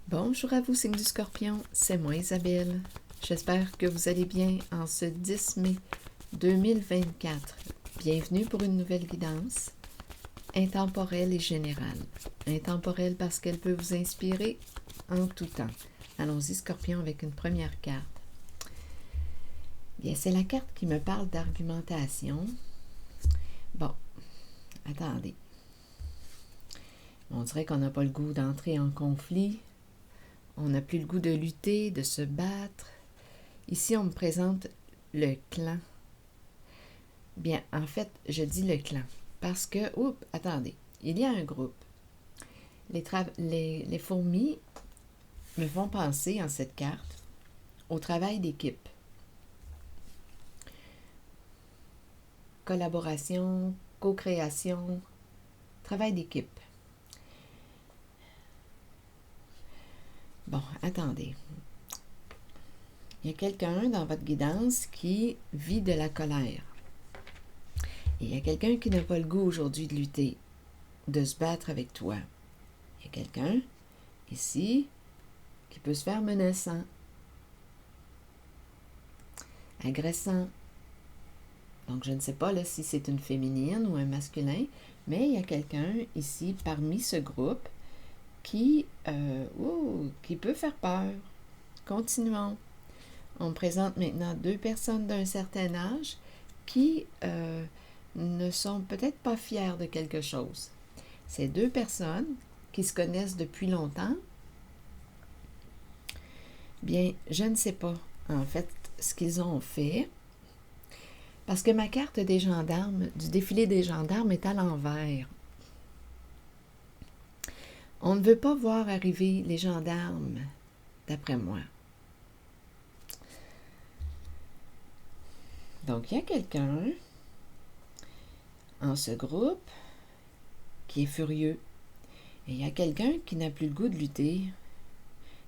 Bonjour à vous, signe du Scorpion, c'est moi Isabelle. J'espère que vous allez bien en ce 10 mai 2024. Bienvenue pour une nouvelle guidance, intemporelle et générale. Intemporelle parce qu'elle peut vous inspirer en tout temps. Allons-y Scorpion avec une première carte. Bien, c'est la carte qui me parle d'argumentation. Bon, attendez. On dirait qu'on n'a pas le goût d'entrer en conflit. On n'a plus le goût de lutter, de se battre. Ici, on me présente le clan. Bien, en fait, je dis le clan parce que, attendez, il y a un groupe. Les fourmis me font penser, en cette carte, au travail d'équipe. Collaboration, co-création, travail d'équipe. Bon, attendez. Il y a quelqu'un dans votre guidance qui vit de la colère. Et il y a quelqu'un qui n'a pas le goût aujourd'hui de lutter, de se battre avec toi. Il y a quelqu'un ici qui peut se faire menaçant, agressant. Donc, je ne sais pas là, si c'est une féminine ou un masculin, mais il y a quelqu'un ici parmi ce groupe qui peut faire peur. Continuons. On présente maintenant deux personnes d'un certain âge qui ne sont peut-être pas fiers de quelque chose. Ces deux personnes qui se connaissent depuis longtemps, bien, je ne sais pas en fait ce qu'ils ont fait, parce que ma carte des gendarmes, du défilé des gendarmes, est à l'envers. On ne veut pas voir arriver les gendarmes, d'après moi. Donc, il y a quelqu'un en ce groupe qui est furieux. Et il y a quelqu'un qui n'a plus le goût de lutter,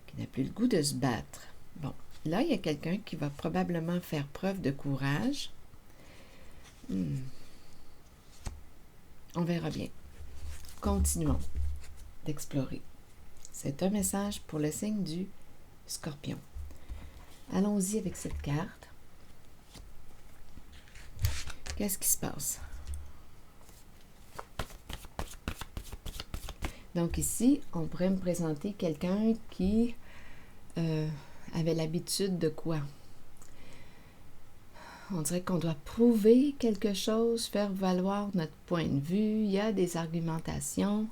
qui n'a plus le goût de se battre. Bon, là, il y a quelqu'un qui va probablement faire preuve de courage. On verra bien. Continuons d'explorer. C'est un message pour le signe du Scorpion. Allons-y avec cette carte. Qu'est-ce qui se passe? Donc ici, on pourrait me présenter quelqu'un qui avait l'habitude de quoi? On dirait qu'on doit prouver quelque chose, faire valoir notre point de vue. Il y a des argumentations.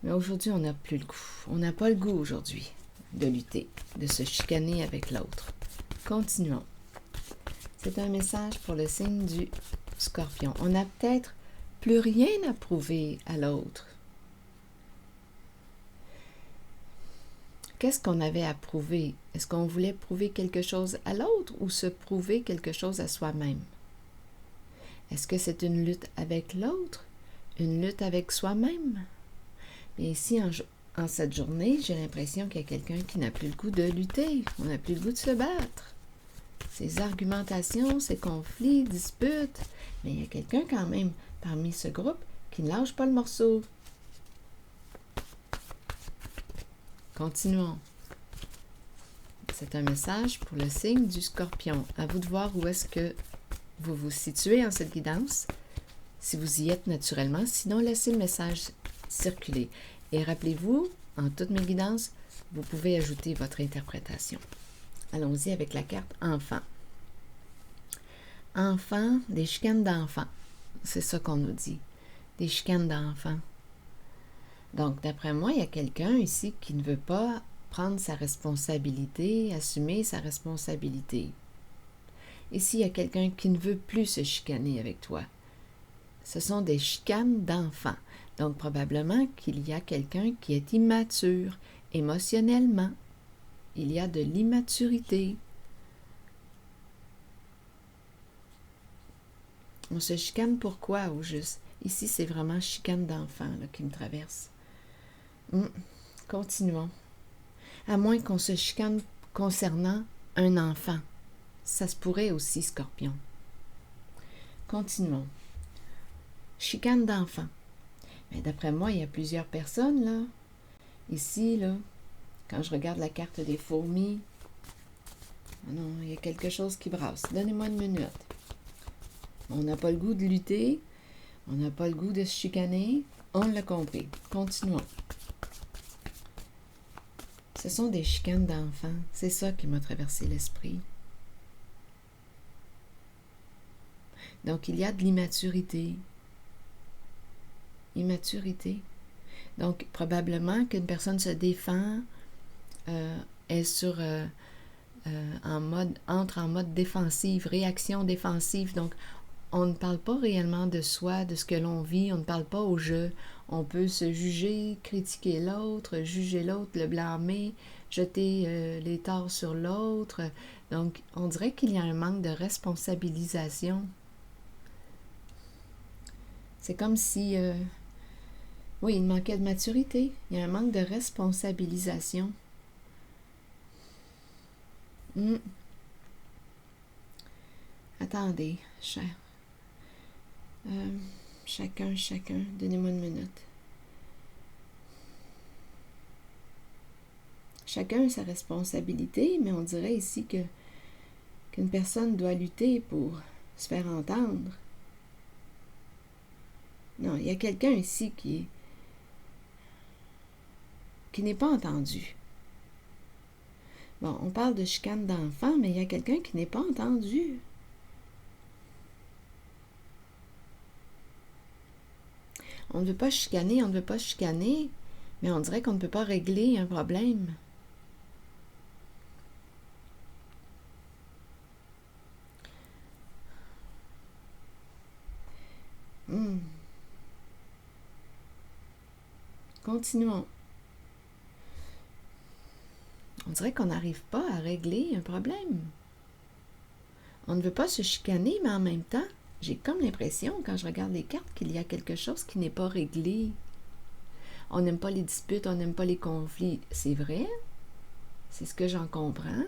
Mais aujourd'hui, on n'a plus le goût. On n'a pas le goût aujourd'hui de lutter, de se chicaner avec l'autre. Continuons. C'est un message pour le signe du Scorpion. On n'a peut-être plus rien à prouver à l'autre. Qu'est-ce qu'on avait à prouver? Est-ce qu'on voulait prouver quelque chose à l'autre ou se prouver quelque chose à soi-même? Est-ce que c'est une lutte avec l'autre? Une lutte avec soi-même? Bien ici, en cette journée, j'ai l'impression qu'il y a quelqu'un qui n'a plus le goût de lutter. On n'a plus le goût de se battre. Ces argumentations, ces conflits, disputes. Mais il y a quelqu'un quand même parmi ce groupe qui ne lâche pas le morceau. Continuons. C'est un message pour le signe du Scorpion. À vous de voir où est-ce que vous vous situez en cette guidance, si vous y êtes naturellement. Sinon, laissez le message circuler. Et rappelez-vous, en toutes mes guidances, vous pouvez ajouter votre interprétation. Allons-y avec la carte Enfant. Enfant, des chicanes d'enfants. C'est ça qu'on nous dit. Des chicanes d'enfants. Donc, d'après moi, il y a quelqu'un ici qui ne veut pas prendre sa responsabilité, assumer sa responsabilité. Ici, il y a quelqu'un qui ne veut plus se chicaner avec toi. Ce sont des chicanes d'enfants. Donc, probablement qu'il y a quelqu'un qui est immature émotionnellement. Il y a de l'immaturité. On se chicane pourquoi, au juste? Ici, c'est vraiment chicane d'enfants qui me traverse. Continuons. À moins qu'on se chicane concernant un enfant. Ça se pourrait aussi, Scorpion. Continuons. Chicane d'enfant. Mais d'après moi, il y a plusieurs personnes, là. Ici, là, Quand je regarde la carte des fourmis, oh non, il y a quelque chose qui brasse. Donnez-moi une minute. On n'a pas le goût de lutter, on n'a pas le goût de se chicaner, on l'a compris. Continuons. Ce sont des chicanes d'enfants, c'est ça qui m'a traversé l'esprit. Donc, il y a de l'immaturité. Immaturité. Donc, probablement qu'une personne se défend, est entre en mode défensif, réaction défensive. Donc, on ne parle pas réellement de soi, de ce que l'on vit, on ne parle pas au jeu. On peut se juger, critiquer l'autre, juger l'autre, le blâmer, jeter les torts sur l'autre. Donc, on dirait qu'il y a un manque de responsabilisation. C'est comme si, oui, il manquait de maturité. Il y a un manque de responsabilisation. Attendez, cher. Chacun, donnez-moi une minute. Chacun a sa responsabilité, mais on dirait ici qu'une personne doit lutter pour se faire entendre. Non, il y a quelqu'un ici qui n'est pas entendu. Bon, on parle de chicane d'enfant, mais il y a quelqu'un qui n'est pas entendu. On ne veut pas chicaner, mais on dirait qu'on ne peut pas régler un problème. Continuons. On dirait qu'on n'arrive pas à régler un problème. On ne veut pas se chicaner, mais en même temps, j'ai comme l'impression, quand je regarde les cartes, qu'il y a quelque chose qui n'est pas réglé. On n'aime pas les disputes, on n'aime pas les conflits. C'est vrai, c'est ce que j'en comprends.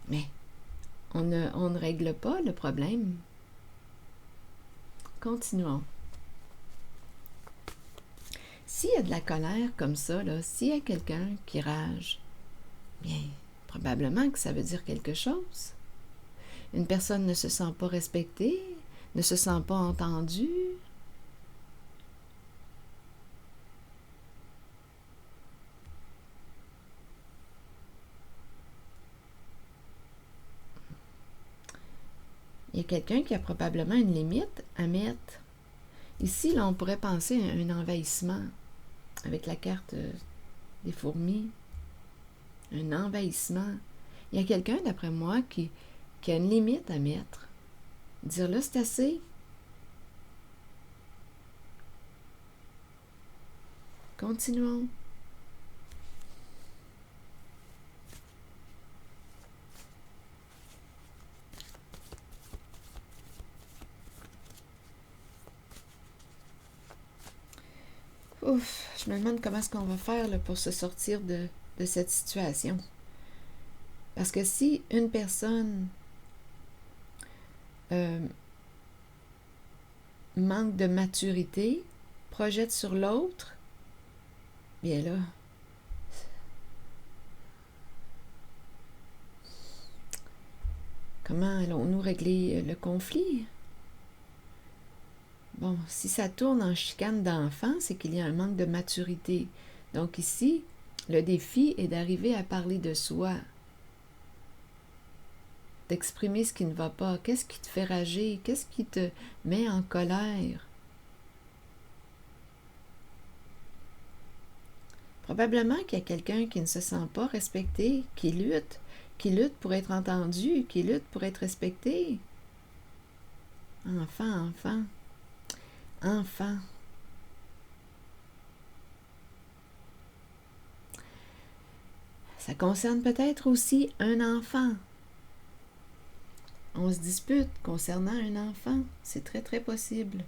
Mais on ne règle pas le problème. Continuons. S'il y a de la colère comme ça, s'il y a quelqu'un qui rage, bien, probablement que ça veut dire quelque chose. Une personne ne se sent pas respectée, ne se sent pas entendue. Il y a quelqu'un qui a probablement une limite à mettre. Ici, là, on pourrait penser à un envahissement avec la carte des fourmis. Un envahissement. Il y a quelqu'un, d'après moi, qui a une limite à mettre. Dire là, c'est assez. Continuons. Ouf, je me demande comment est-ce qu'on va faire là, pour se sortir de cette situation. Parce que si une personne manque de maturité, projette sur l'autre, bien là, comment allons-nous régler le conflit? Bon, si ça tourne en chicane d'enfant, c'est qu'il y a un manque de maturité. Donc ici, le défi est d'arriver à parler de soi, d'exprimer ce qui ne va pas. Qu'est-ce qui te fait rager? Qu'est-ce qui te met en colère? Probablement qu'il y a quelqu'un qui ne se sent pas respecté, qui lutte pour être entendu, qui lutte pour être respecté. Enfant. Ça concerne peut-être aussi un enfant. On se dispute concernant un enfant. C'est très, très possible.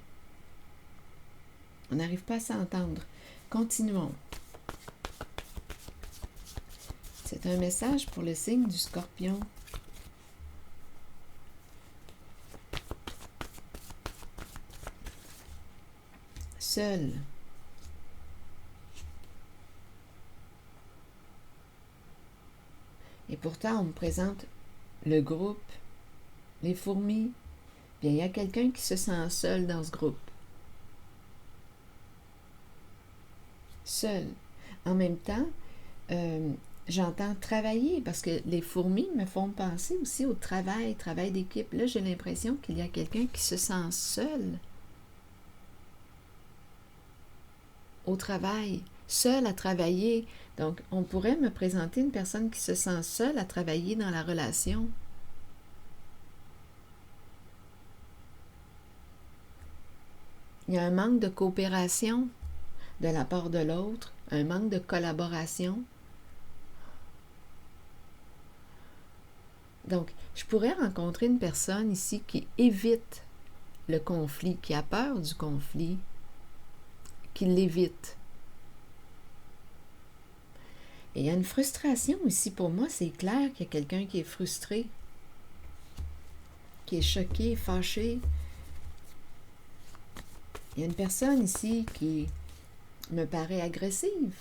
On n'arrive pas à s'entendre. Continuons. C'est un message pour le signe du Scorpion. Seul. Et pourtant, on me présente le groupe, les fourmis. Bien, il y a quelqu'un qui se sent seul dans ce groupe. Seul. En même temps, j'entends travailler parce que les fourmis me font penser aussi au travail d'équipe. Là, j'ai l'impression qu'il y a quelqu'un qui se sent seul au travail, seul à travailler. Donc, on pourrait me présenter une personne qui se sent seule à travailler dans la relation. Il y a un manque de coopération de la part de l'autre, un manque de collaboration. Donc, je pourrais rencontrer une personne ici qui évite le conflit, qui a peur du conflit, qui l'évite. Et il y a une frustration ici pour moi, c'est clair qu'il y a quelqu'un qui est frustré, qui est choqué, fâché. Il y a une personne ici qui me paraît agressive.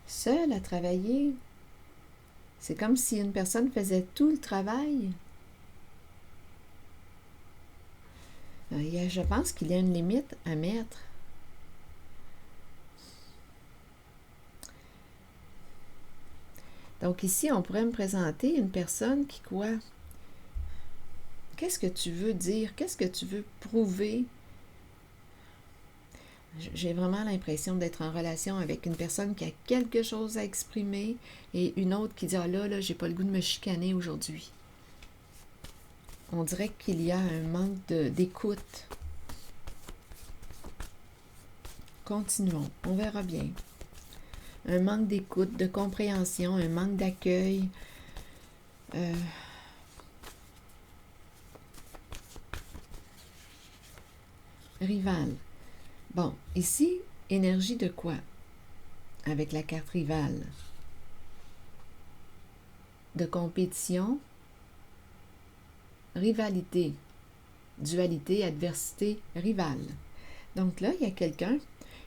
Seule à travailler. C'est comme si une personne faisait tout le travail. Je pense qu'il y a une limite à mettre. Donc ici, on pourrait me présenter une personne qui quoi? Qu'est-ce que tu veux dire? Qu'est-ce que tu veux prouver? J'ai vraiment l'impression d'être en relation avec une personne qui a quelque chose à exprimer et une autre qui dit « Ah là, j'ai pas le goût de me chicaner aujourd'hui. » On dirait qu'il y a un manque d'écoute. Continuons, on verra bien. Un manque d'écoute, de compréhension, un manque d'accueil. Rival. Bon, ici, énergie de quoi? Avec la carte rivale. De compétition, rivalité, dualité, adversité, rivale. Donc là, il y a quelqu'un,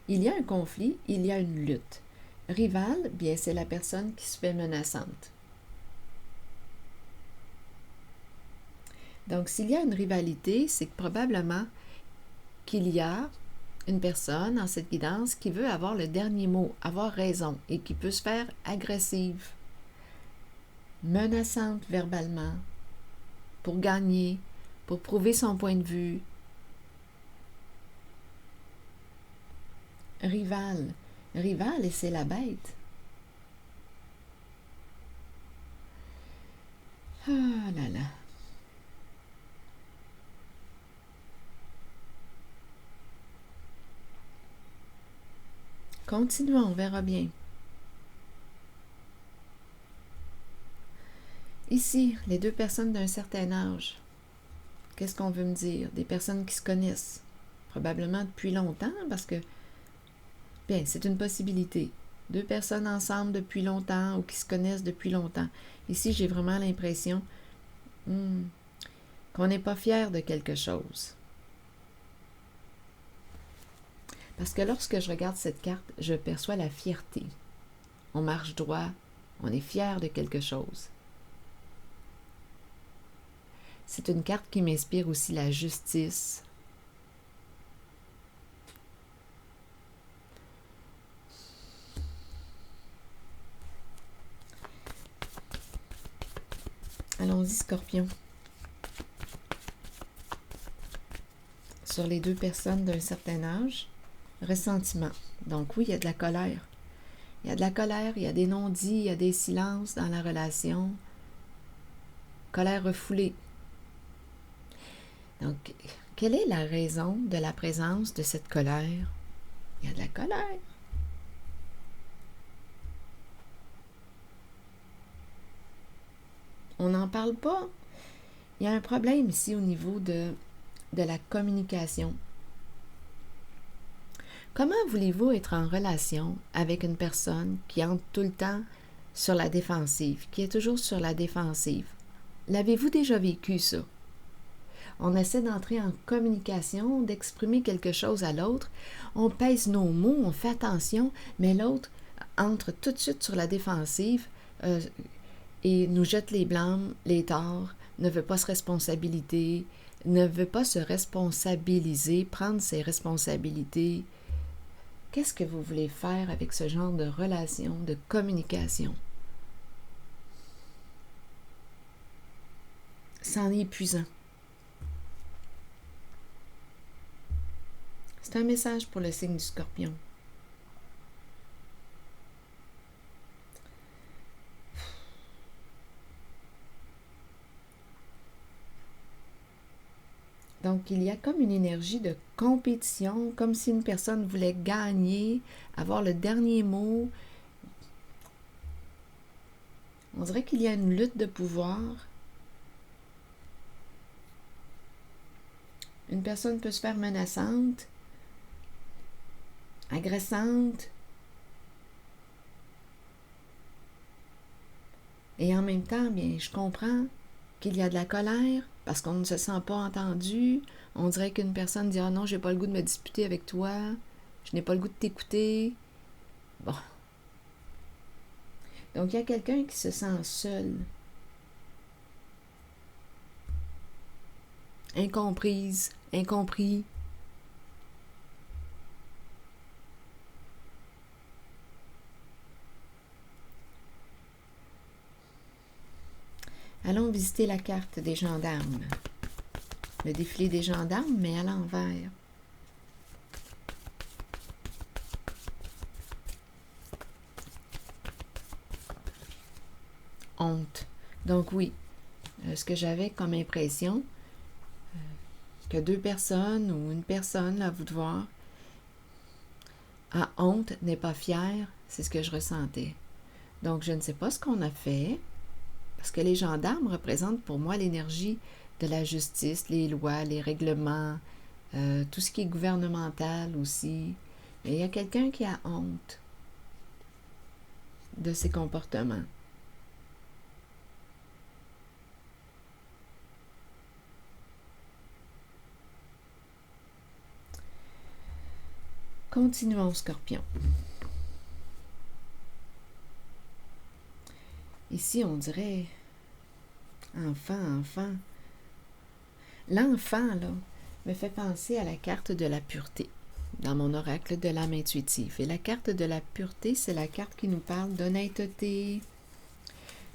il y a un conflit, il y a une lutte. Rivale, bien, c'est la personne qui se fait menaçante. Donc, s'il y a une rivalité, c'est que probablement qu'il y a une personne en cette guidance qui veut avoir le dernier mot, avoir raison, et qui peut se faire agressive, menaçante verbalement, pour gagner, pour prouver son point de vue. Rival, et c'est la bête. Ah là là. Continuons, on verra bien. Ici, les deux personnes d'un certain âge. Qu'est-ce qu'on veut me dire? Des personnes qui se connaissent, probablement depuis longtemps, parce que, bien, c'est une possibilité. Deux personnes ensemble depuis longtemps ou qui se connaissent depuis longtemps. Ici, j'ai vraiment l'impression qu'on n'est pas fier de quelque chose. Parce que lorsque je regarde cette carte, je perçois la fierté. On marche droit, on est fier de quelque chose. C'est une carte qui m'inspire aussi la justice. Allons-y, Scorpion. Sur les deux personnes d'un certain âge, ressentiment. Donc oui, il y a de la colère. Il y a de la colère, il y a des non-dits, il y a des silences dans la relation. Colère refoulée. Donc, quelle est la raison de la présence de cette colère? Il y a de la colère. On n'en parle pas. Il y a un problème ici au niveau de la communication. Comment voulez-vous être en relation avec une personne qui entre tout le temps sur la défensive, qui est toujours sur la défensive? L'avez-vous déjà vécu, ça? On essaie d'entrer en communication, d'exprimer quelque chose à l'autre. On pèse nos mots, on fait attention, mais l'autre entre tout de suite sur la défensive et nous jette les blâmes, les torts, ne veut pas se responsabiliser, ne veut pas se responsabiliser, prendre ses responsabilités. Qu'est-ce que vous voulez faire avec ce genre de relation, de communication? C'en est épuisant. C'est un message pour le signe du Scorpion. Donc, il y a comme une énergie de compétition, comme si une personne voulait gagner, avoir le dernier mot. On dirait qu'il y a une lutte de pouvoir. Une personne peut se faire menaçante, agressante, et en même temps, bien, je comprends qu'il y a de la colère parce qu'on ne se sent pas entendu. On dirait qu'une personne dit « Ah non, j'ai pas le goût de me disputer avec toi, je n'ai pas le goût de t'écouter. » Bon. Donc, il y a quelqu'un qui se sent seul, incomprise, incompris. Allons visiter la carte des gendarmes. Le défilé des gendarmes, mais à l'envers. Honte. Donc oui, ce que j'avais comme impression, que deux personnes ou une personne, à vous de voir, a honte, n'est pas fière, c'est ce que je ressentais. Donc je ne sais pas ce qu'on a fait, parce que les gendarmes représentent pour moi l'énergie de la justice, les lois, les règlements, tout ce qui est gouvernemental aussi. Et il y a quelqu'un qui a honte de ses comportements. Continuons, Scorpion. Ici, on dirait enfant. L'enfant, là, me fait penser à la carte de la pureté dans mon oracle de l'âme intuitive. Et la carte de la pureté, c'est la carte qui nous parle d'honnêteté,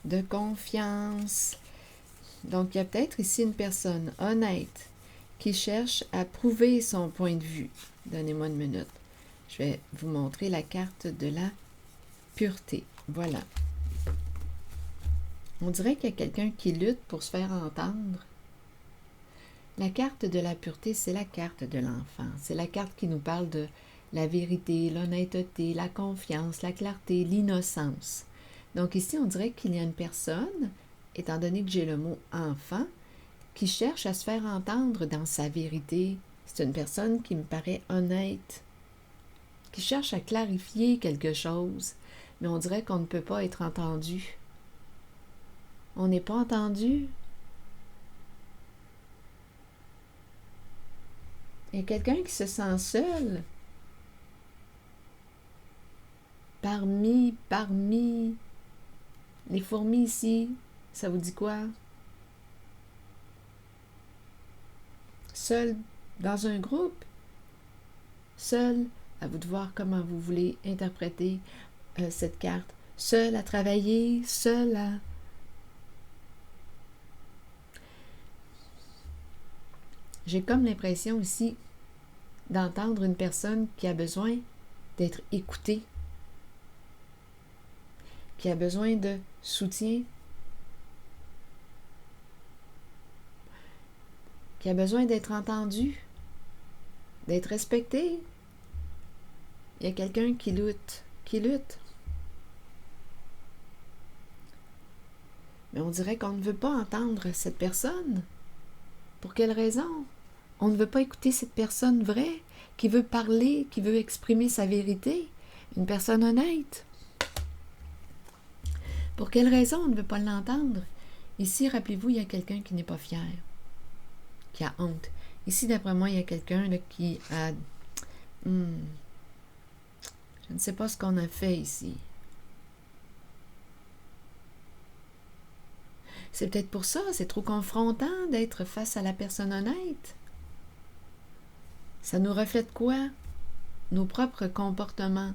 de confiance. Donc, il y a peut-être ici une personne honnête qui cherche à prouver son point de vue. Donnez-moi une minute. Je vais vous montrer la carte de la pureté. Voilà. On dirait qu'il y a quelqu'un qui lutte pour se faire entendre. La carte de la pureté, c'est la carte de l'enfant. C'est la carte qui nous parle de la vérité, l'honnêteté, la confiance, la clarté, l'innocence. Donc ici, on dirait qu'il y a une personne, étant donné que j'ai le mot « enfant », qui cherche à se faire entendre dans sa vérité. C'est une personne qui me paraît honnête, qui cherche à clarifier quelque chose, mais on dirait qu'on ne peut pas être entendu. On n'est pas entendu. Il y a quelqu'un qui se sent seul. Parmi les fourmis ici, ça vous dit quoi? Seul dans un groupe? Seul, à vous de voir comment vous voulez interpréter cette carte. Seul à travailler, seul à... J'ai comme l'impression ici d'entendre une personne qui a besoin d'être écoutée, qui a besoin de soutien, qui a besoin d'être entendue, d'être respectée. Il y a quelqu'un qui lutte. Mais on dirait qu'on ne veut pas entendre cette personne. Pour quelle raison? On ne veut pas écouter cette personne vraie, qui veut parler, qui veut exprimer sa vérité. Une personne honnête. Pour quelle raison on ne veut pas l'entendre? Ici, rappelez-vous, il y a quelqu'un qui n'est pas fier. qui a honte. Ici, d'après moi, il y a quelqu'un là, qui a... je ne sais pas ce qu'on a fait ici. C'est peut-être pour ça, c'est trop confrontant d'être face à la personne honnête. Ça nous reflète quoi? Nos propres comportements.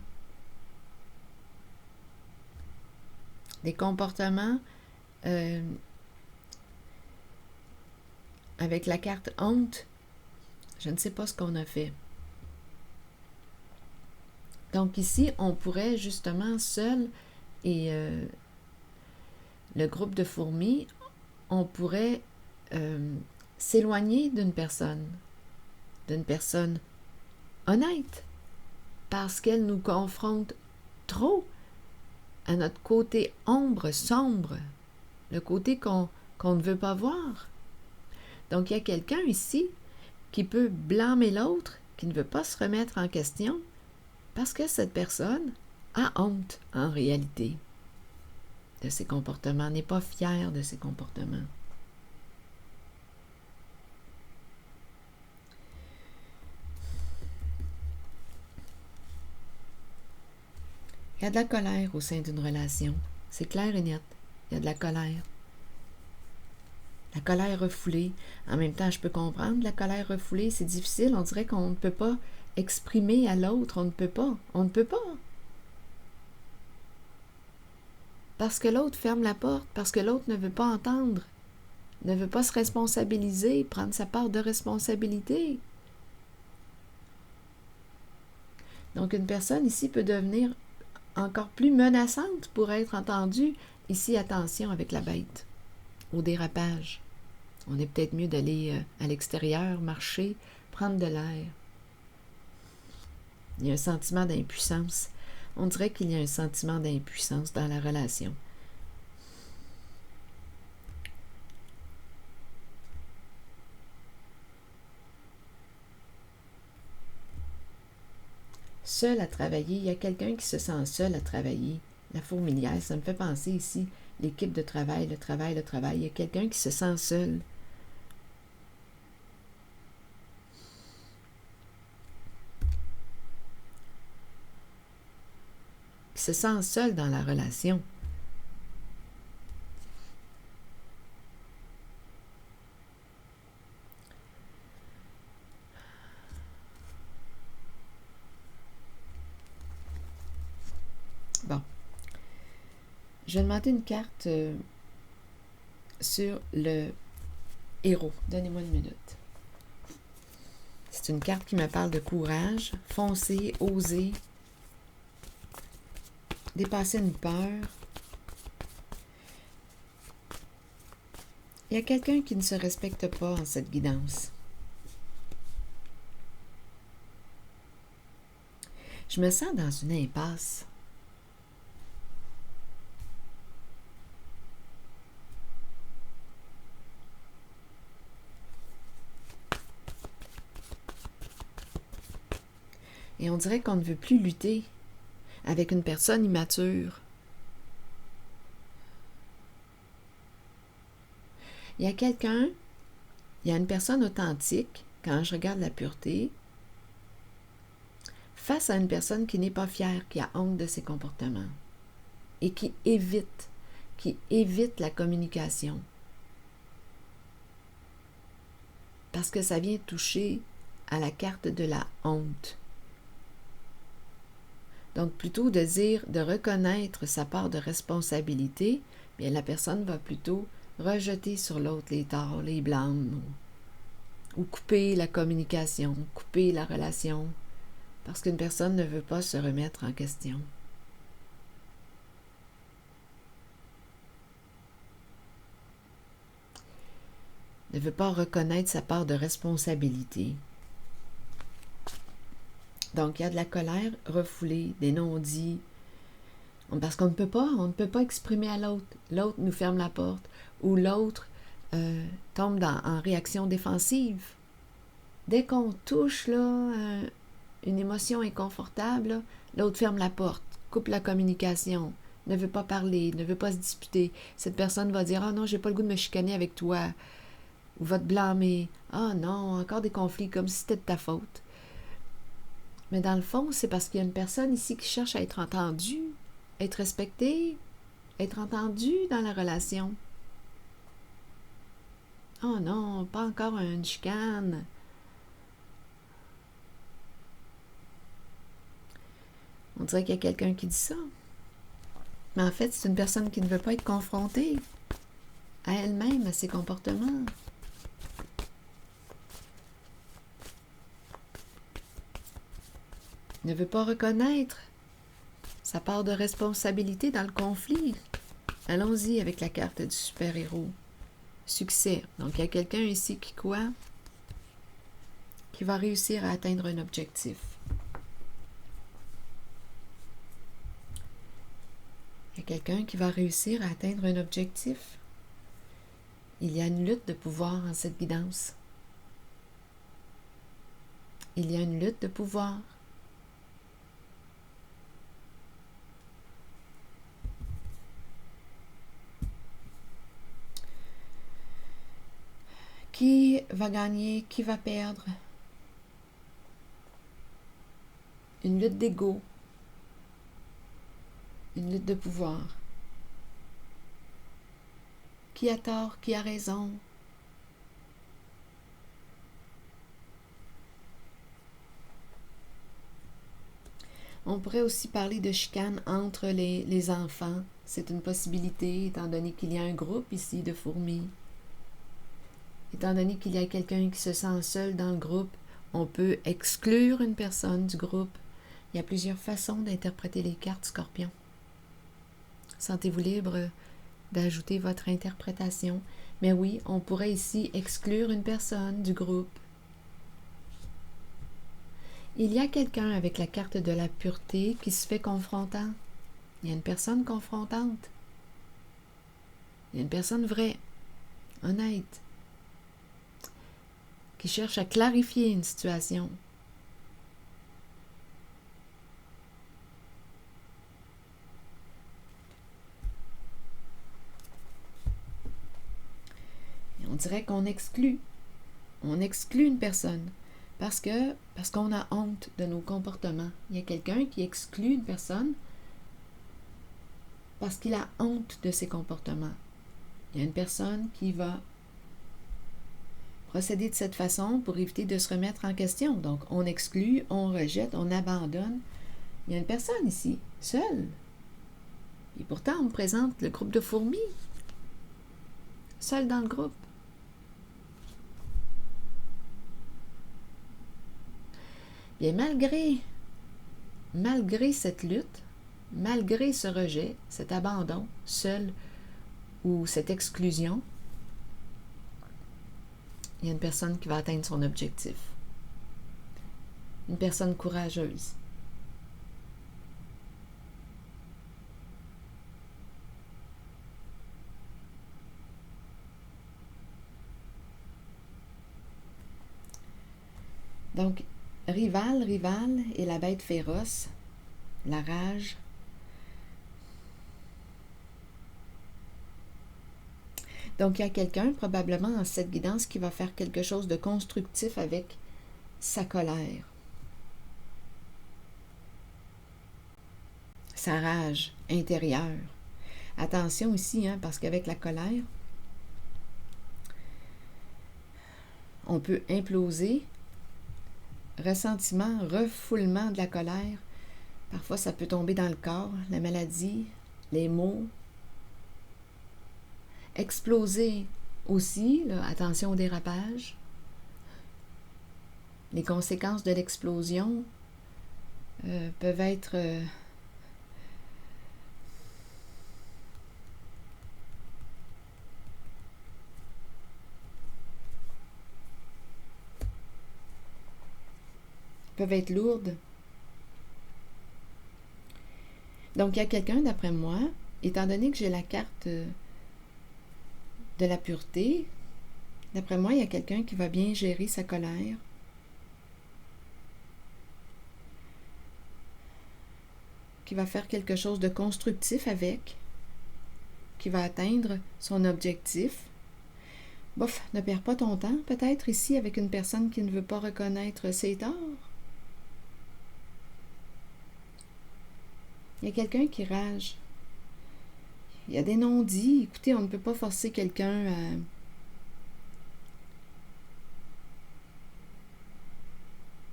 Des comportements avec la carte honte. Je ne sais pas ce qu'on a fait. Donc ici, on pourrait justement seul et le groupe de fourmis, on pourrait s'éloigner d'une personne honnête, parce qu'elle nous confronte trop à notre côté sombre, le côté qu'on ne veut pas voir. Donc il y a quelqu'un ici qui peut blâmer l'autre, qui ne veut pas se remettre en question, parce que cette personne a honte en réalité de ses comportements, n'est pas fière de ses comportements. Il y a de la colère au sein d'une relation. C'est clair et net. Il y a de la colère. La colère refoulée. En même temps, je peux comprendre, la colère refoulée, c'est difficile. On dirait qu'on ne peut pas exprimer à l'autre. On ne peut pas. On ne peut pas. Parce que l'autre ferme la porte, parce que l'autre ne veut pas entendre, ne veut pas se responsabiliser, prendre sa part de responsabilité. Donc, une personne ici peut devenir encore plus menaçante pour être entendue. Ici, attention avec la bête, au dérapage. On est peut-être mieux d'aller à l'extérieur, marcher, prendre de l'air. Il y a un sentiment d'impuissance. On dirait qu'il y a un sentiment d'impuissance dans la relation. Seul à travailler, il y a quelqu'un qui se sent seul à travailler. La fourmilière, ça me fait penser ici, l'équipe de travail, le travail. Il y a quelqu'un qui se sent seul. Qui se sent seul dans la relation. Bon. Je vais demander une carte sur le héros. Donnez-moi une minute. C'est une carte qui me parle de courage, foncer, oser, dépasser une peur. Il y a quelqu'un qui ne se respecte pas en cette guidance. Je me sens dans une impasse. Et on dirait qu'on ne veut plus lutter avec une personne immature. Il y a quelqu'un, il y a une personne authentique, quand je regarde la pureté, face à une personne qui n'est pas fière, qui a honte de ses comportements et qui évite la communication. Parce que ça vient toucher à la carte de la honte. Donc, plutôt de reconnaître sa part de responsabilité, bien la personne va plutôt rejeter sur l'autre les torts, les blâmes, ou couper la communication, couper la relation, parce qu'une personne ne veut pas se remettre en question. Ne veut pas reconnaître sa part de responsabilité. Donc, il y a de la colère refoulée, des non-dits, parce qu'on ne peut pas exprimer à l'autre. L'autre nous ferme la porte, ou l'autre tombe en réaction défensive. Dès qu'on touche là, une émotion inconfortable, l'autre ferme la porte, coupe la communication, ne veut pas parler, ne veut pas se disputer. Cette personne va dire « Ah non, j'ai pas le goût de me chicaner avec toi », ou va te blâmer. Ah non, encore des conflits, comme si c'était de ta faute. Mais dans le fond, c'est parce qu'il y a une personne ici qui cherche à être entendue, être respectée, être entendue dans la relation. Oh non, pas encore une chicane. On dirait qu'il y a quelqu'un qui dit ça. Mais en fait, c'est une personne qui ne veut pas être confrontée à elle-même, à ses comportements. Ne veut pas reconnaître sa part de responsabilité dans le conflit. Allons-y avec la carte du super-héros. Succès. Donc, il y a quelqu'un ici qui quoi? Qui va réussir à atteindre un objectif. Il y a quelqu'un qui va réussir à atteindre un objectif. Il y a une lutte de pouvoir en cette guidance. Il y a une lutte de pouvoir. Qui va gagner? Qui va perdre? Une lutte d'ego. Une lutte de pouvoir. Qui a tort? Qui a raison? On pourrait aussi parler de chicane entre les enfants. C'est une possibilité, étant donné qu'il y a un groupe ici de fourmis. Étant donné qu'il y a quelqu'un qui se sent seul dans le groupe, on peut exclure une personne du groupe. Il y a plusieurs façons d'interpréter les cartes Scorpion. Sentez-vous libre d'ajouter votre interprétation. Mais oui, on pourrait ici exclure une personne du groupe. Il y a quelqu'un avec la carte de la pureté qui se fait confrontant. Il y a une personne confrontante. Il y a une personne vraie, honnête, qui cherche à clarifier une situation. Et on dirait qu'on exclut. On exclut une personne parce qu'on a honte de nos comportements. Il y a quelqu'un qui exclut une personne parce qu'il a honte de ses comportements. Il y a une personne qui va procéder de cette façon pour éviter de se remettre en question. Donc, on exclut, on rejette, on abandonne. Il y a une personne ici, seule. Et pourtant, on me présente le groupe de fourmis, seule dans le groupe. Bien, malgré cette lutte, malgré ce rejet, cet abandon, seul ou cette exclusion, il y a une personne qui va atteindre son objectif. Une personne courageuse. Donc, rival et la bête féroce, la rage. Donc, il y a quelqu'un, probablement dans cette guidance, qui va faire quelque chose de constructif avec sa colère. Sa rage intérieure. Attention ici, parce qu'avec la colère, on peut imploser. Ressentiment, refoulement de la colère. Parfois, ça peut tomber dans le corps, la maladie, les maux. Exploser aussi, là, attention au dérapage. Les conséquences de l'explosion peuvent être lourdes. Donc, il y a quelqu'un, d'après moi, étant donné que j'ai la carte de la pureté, d'après moi, il y a quelqu'un qui va bien gérer sa colère. Qui va faire quelque chose de constructif avec, qui va atteindre son objectif. Bof, ne perds pas ton temps, peut-être ici, avec une personne qui ne veut pas reconnaître ses torts. Il y a quelqu'un qui rage. Il y a des non-dits. Écoutez, on ne peut pas forcer quelqu'un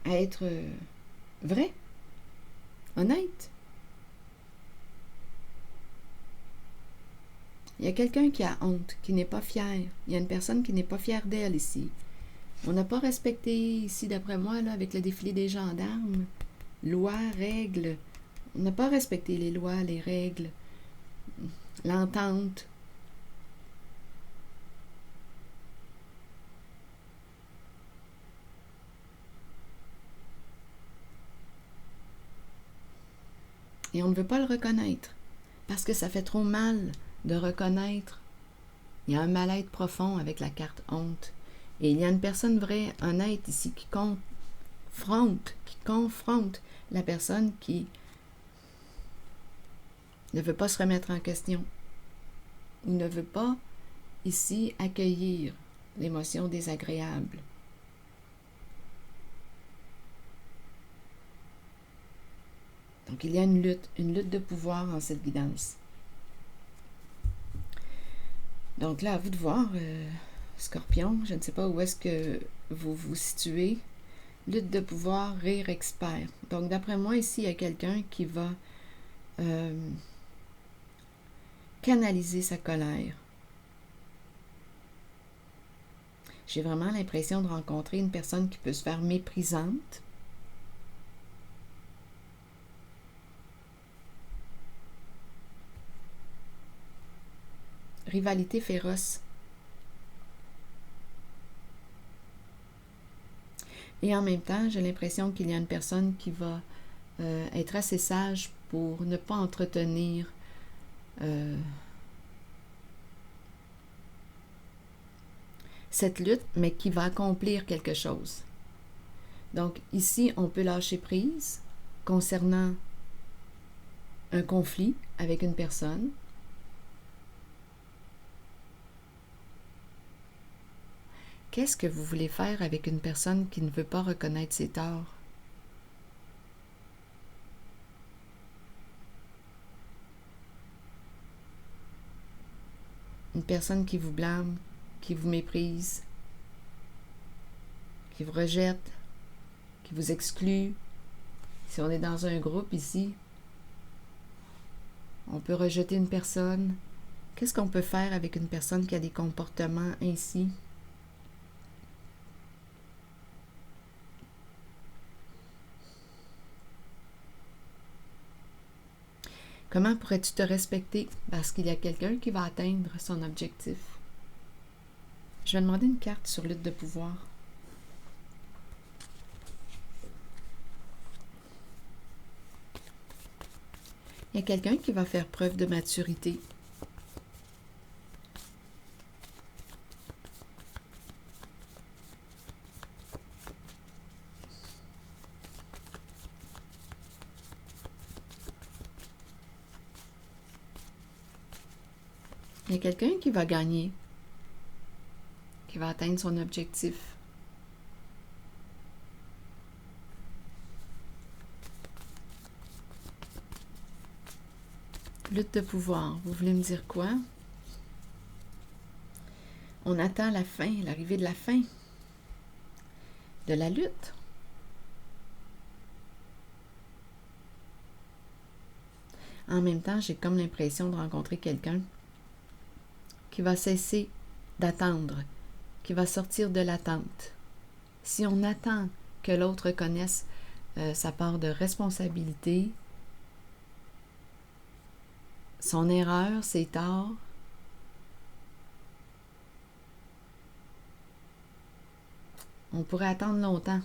à être vrai, honnête. Il y a quelqu'un qui a honte, qui n'est pas fier. Il y a une personne qui n'est pas fière d'elle ici. On n'a pas respecté ici, d'après moi, là, avec le défilé des gendarmes, lois, règles. On n'a pas respecté les lois, les règles, l'entente. Et on ne veut pas le reconnaître, parce que ça fait trop mal de reconnaître. Il y a un mal-être profond avec la carte honte. Et il y a une personne vraie, honnête ici, qui confronte la personne qui ne veut pas se remettre en question ou ne veut pas ici accueillir l'émotion désagréable. Donc il y a une lutte de pouvoir en cette guidance. Donc là, à vous de voir, Scorpion, je ne sais pas où est-ce que vous vous situez. Lutte de pouvoir, rire expert. Donc d'après moi, ici, il y a quelqu'un qui va canaliser sa colère. J'ai vraiment l'impression de rencontrer une personne qui peut se faire méprisante. Rivalité féroce. Et en même temps, j'ai l'impression qu'il y a une personne qui va être assez sage pour ne pas entretenir cette lutte, mais qui va accomplir quelque chose. Donc ici, on peut lâcher prise concernant un conflit avec une personne. Qu'est-ce que vous voulez faire avec une personne qui ne veut pas reconnaître ses torts? Une personne qui vous blâme, qui vous méprise, qui vous rejette, qui vous exclut. Si on est dans un groupe ici, on peut rejeter une personne. Qu'est-ce qu'on peut faire avec une personne qui a des comportements ainsi? Comment pourrais-tu te respecter? Parce qu'il y a quelqu'un qui va atteindre son objectif. Je vais demander une carte sur lutte de pouvoir. Il y a quelqu'un qui va faire preuve de maturité. Il y a quelqu'un qui va gagner, qui va atteindre son objectif. Lutte de pouvoir, vous voulez me dire quoi? On attend la fin, l'arrivée de la fin de la lutte. En même temps, j'ai comme l'impression de rencontrer quelqu'un qui va cesser d'attendre, qui va sortir de l'attente. Si on attend que l'autre reconnaisse sa part de responsabilité, son erreur, ses torts, on pourrait attendre longtemps.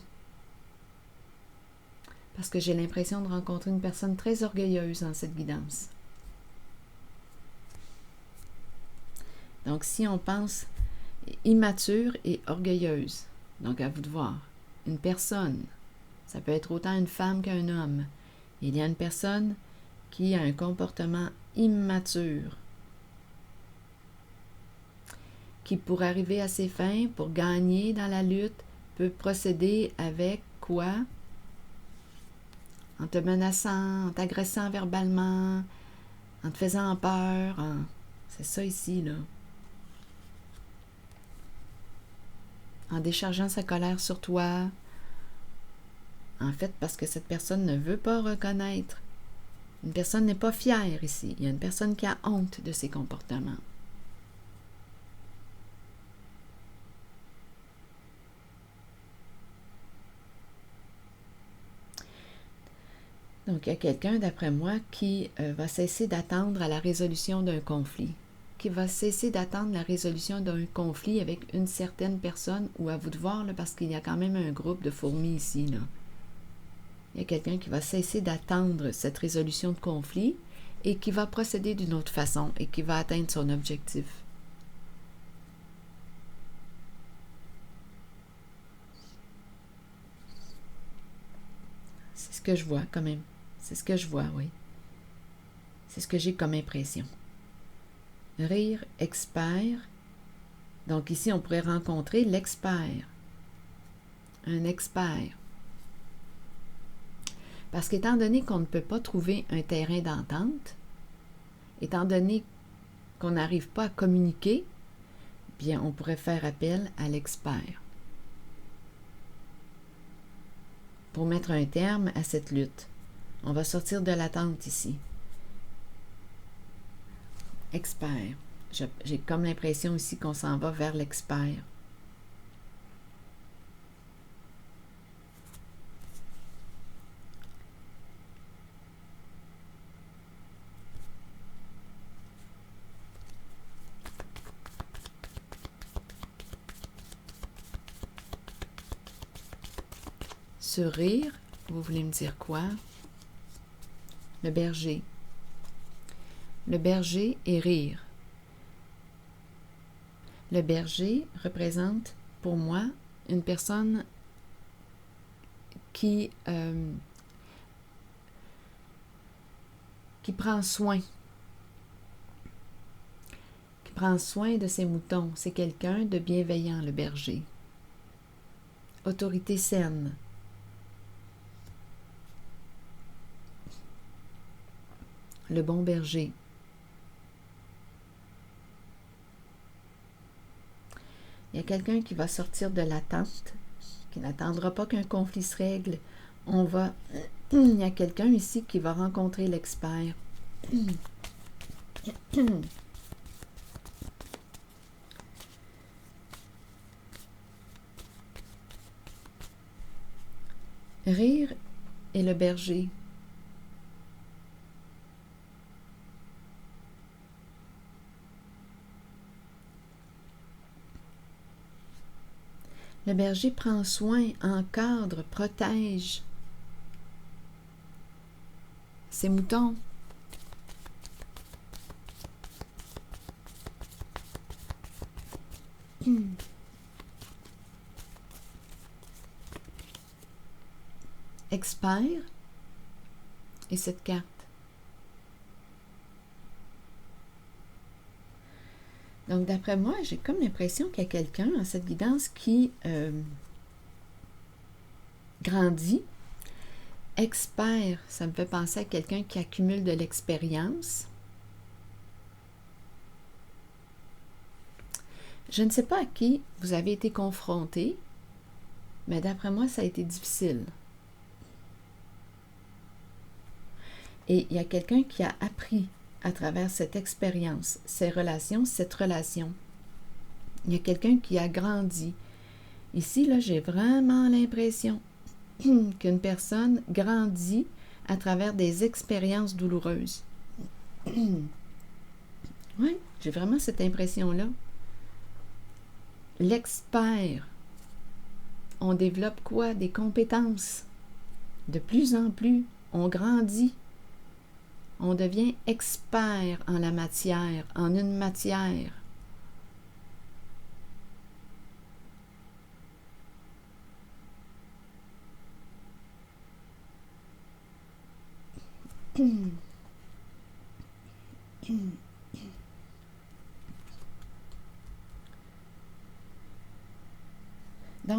Parce que j'ai l'impression de rencontrer une personne très orgueilleuse dans cette guidance. Donc, si on pense immature et orgueilleuse, donc à vous de voir, une personne, ça peut être autant une femme qu'un homme. Il y a une personne qui a un comportement immature, qui, pour arriver à ses fins, pour gagner dans la lutte, peut procéder avec quoi? En te menaçant, en t'agressant verbalement, en te faisant peur. C'est ça ici, là. En déchargeant sa colère sur toi. En fait, parce que cette personne ne veut pas reconnaître. Une personne n'est pas fière ici. Il y a une personne qui a honte de ses comportements. Donc, il y a quelqu'un, d'après moi, qui va cesser d'attendre à la résolution d'un conflit, qui va cesser d'attendre la résolution d'un conflit avec une certaine personne, ou à vous de voir, là, parce qu'il y a quand même un groupe de fourmis ici, là. Il y a quelqu'un qui va cesser d'attendre cette résolution de conflit et qui va procéder d'une autre façon et qui va atteindre son objectif. C'est ce que je vois quand même. C'est ce que je vois, oui. C'est ce que j'ai comme impression. Rire, expert. Donc ici, on pourrait rencontrer l'expert. Un expert. Parce qu'étant donné qu'on ne peut pas trouver un terrain d'entente, étant donné qu'on n'arrive pas à communiquer, bien, on pourrait faire appel à l'expert pour mettre un terme à cette lutte. On va sortir de l'attente ici. Expert. J'ai comme l'impression ici qu'on s'en va vers l'expert. Ce rire, vous voulez me dire quoi? Le berger. Le berger et rire. Le berger représente pour moi une personne qui prend soin. Qui prend soin de ses moutons. C'est quelqu'un de bienveillant, le berger. Autorité saine. Le bon berger. Il y a quelqu'un qui va sortir de l'attente, qui n'attendra pas qu'un conflit se règle. Il y a quelqu'un ici qui va rencontrer l'expert. Rire et le berger. Le berger prend soin, encadre, protège ses moutons. Expert et cette carte. Donc, d'après moi, j'ai comme l'impression qu'il y a quelqu'un dans cette guidance qui grandit. Expert, ça me fait penser à quelqu'un qui accumule de l'expérience. Je ne sais pas à qui vous avez été confronté, mais d'après moi, ça a été difficile. Et il y a quelqu'un qui a appris à travers cette expérience, ces relations, cette relation. Il y a quelqu'un qui a grandi. Ici, là, j'ai vraiment l'impression qu'une personne grandit à travers des expériences douloureuses. Oui, j'ai vraiment cette impression-là. L'expert, on développe quoi? Des compétences. De plus en plus, on grandit. On devient expert en la matière, en une matière.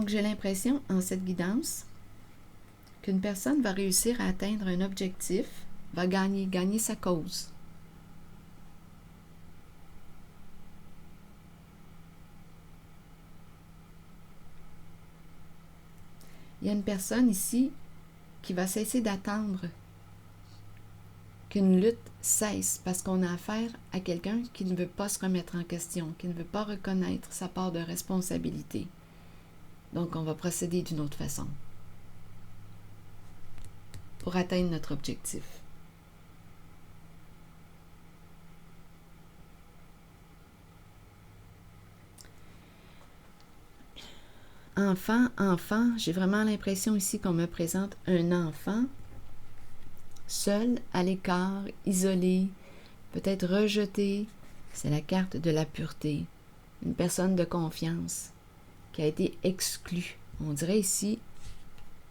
Donc, j'ai l'impression, en cette guidance, qu'une personne va réussir à atteindre un objectif, va gagner sa cause. Il y a une personne ici qui va cesser d'attendre qu'une lutte cesse parce qu'on a affaire à quelqu'un qui ne veut pas se remettre en question, qui ne veut pas reconnaître sa part de responsabilité. Donc, on va procéder d'une autre façon pour atteindre notre objectif. Enfant, j'ai vraiment l'impression ici qu'on me présente un enfant seul, à l'écart, isolé, peut-être rejeté. C'est la carte de la pureté. Une personne de confiance qui a été exclue. On dirait ici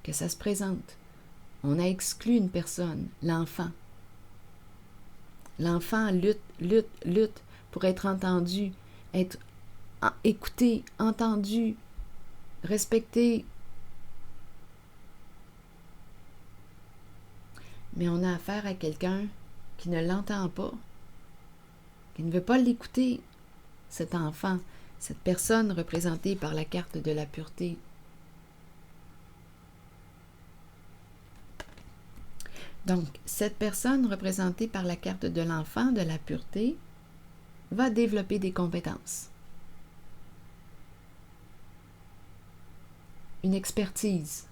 que ça se présente. On a exclu une personne, l'enfant. L'enfant lutte pour être entendu, être écouté, entendu, respecté. Mais on a affaire à quelqu'un qui ne l'entend pas, qui ne veut pas l'écouter, cet enfant, cette personne représentée par la carte de la pureté. Donc, cette personne représentée par la carte de l'enfant, de la pureté, va développer des compétences. Une expertise.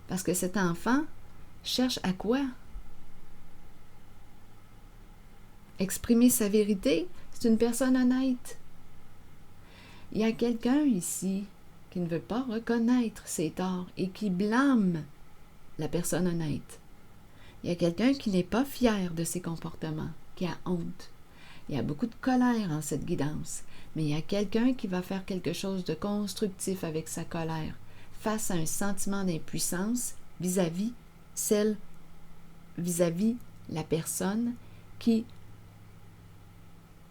Parce que cet enfant cherche à quoi? Exprimer sa vérité, c'est une personne honnête. Il y a quelqu'un ici qui ne veut pas reconnaître ses torts et qui blâme la personne honnête. Il y a quelqu'un qui n'est pas fier de ses comportements, qui a honte. Il y a beaucoup de colère en cette guidance, mais il y a quelqu'un qui va faire quelque chose de constructif avec sa colère, face à un sentiment d'impuissance vis-à-vis la personne qui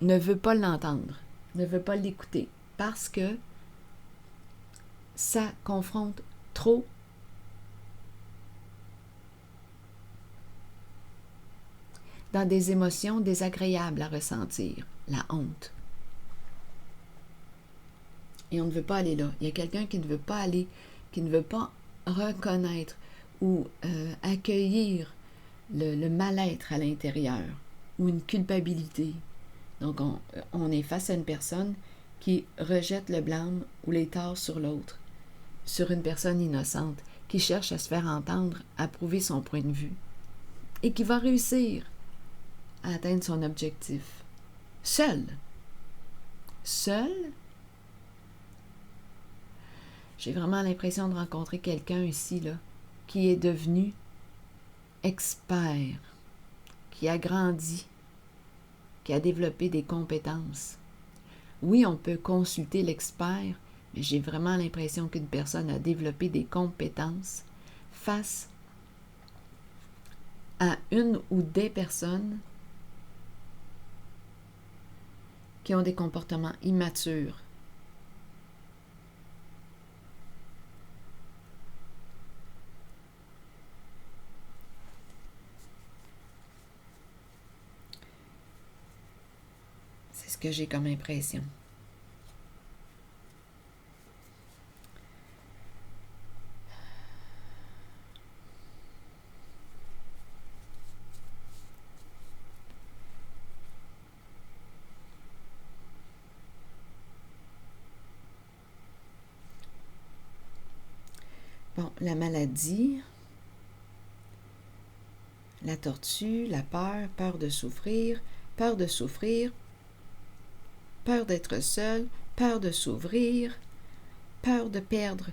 ne veut pas l'entendre, ne veut pas l'écouter, parce que ça confronte trop dans des émotions désagréables à ressentir, la honte. Et on ne veut pas aller là. Il y a quelqu'un qui ne veut pas aller, qui ne veut pas reconnaître ou accueillir le mal-être à l'intérieur ou une culpabilité. Donc, on est face à une personne qui rejette le blâme ou les torts sur l'autre, sur une personne innocente, qui cherche à se faire entendre, à prouver son point de vue, et qui va réussir à atteindre son objectif. Seul. J'ai vraiment l'impression de rencontrer quelqu'un ici, là, qui est devenu expert, qui a grandi, qui a développé des compétences. Oui, on peut consulter l'expert, mais j'ai vraiment l'impression qu'une personne a développé des compétences face à une ou des personnes qui ont des comportements immatures. C'est ce que j'ai comme impression. Bon, la maladie, la tortue, la peur, peur de souffrir, peur d'être seul, peur de s'ouvrir, peur de perdre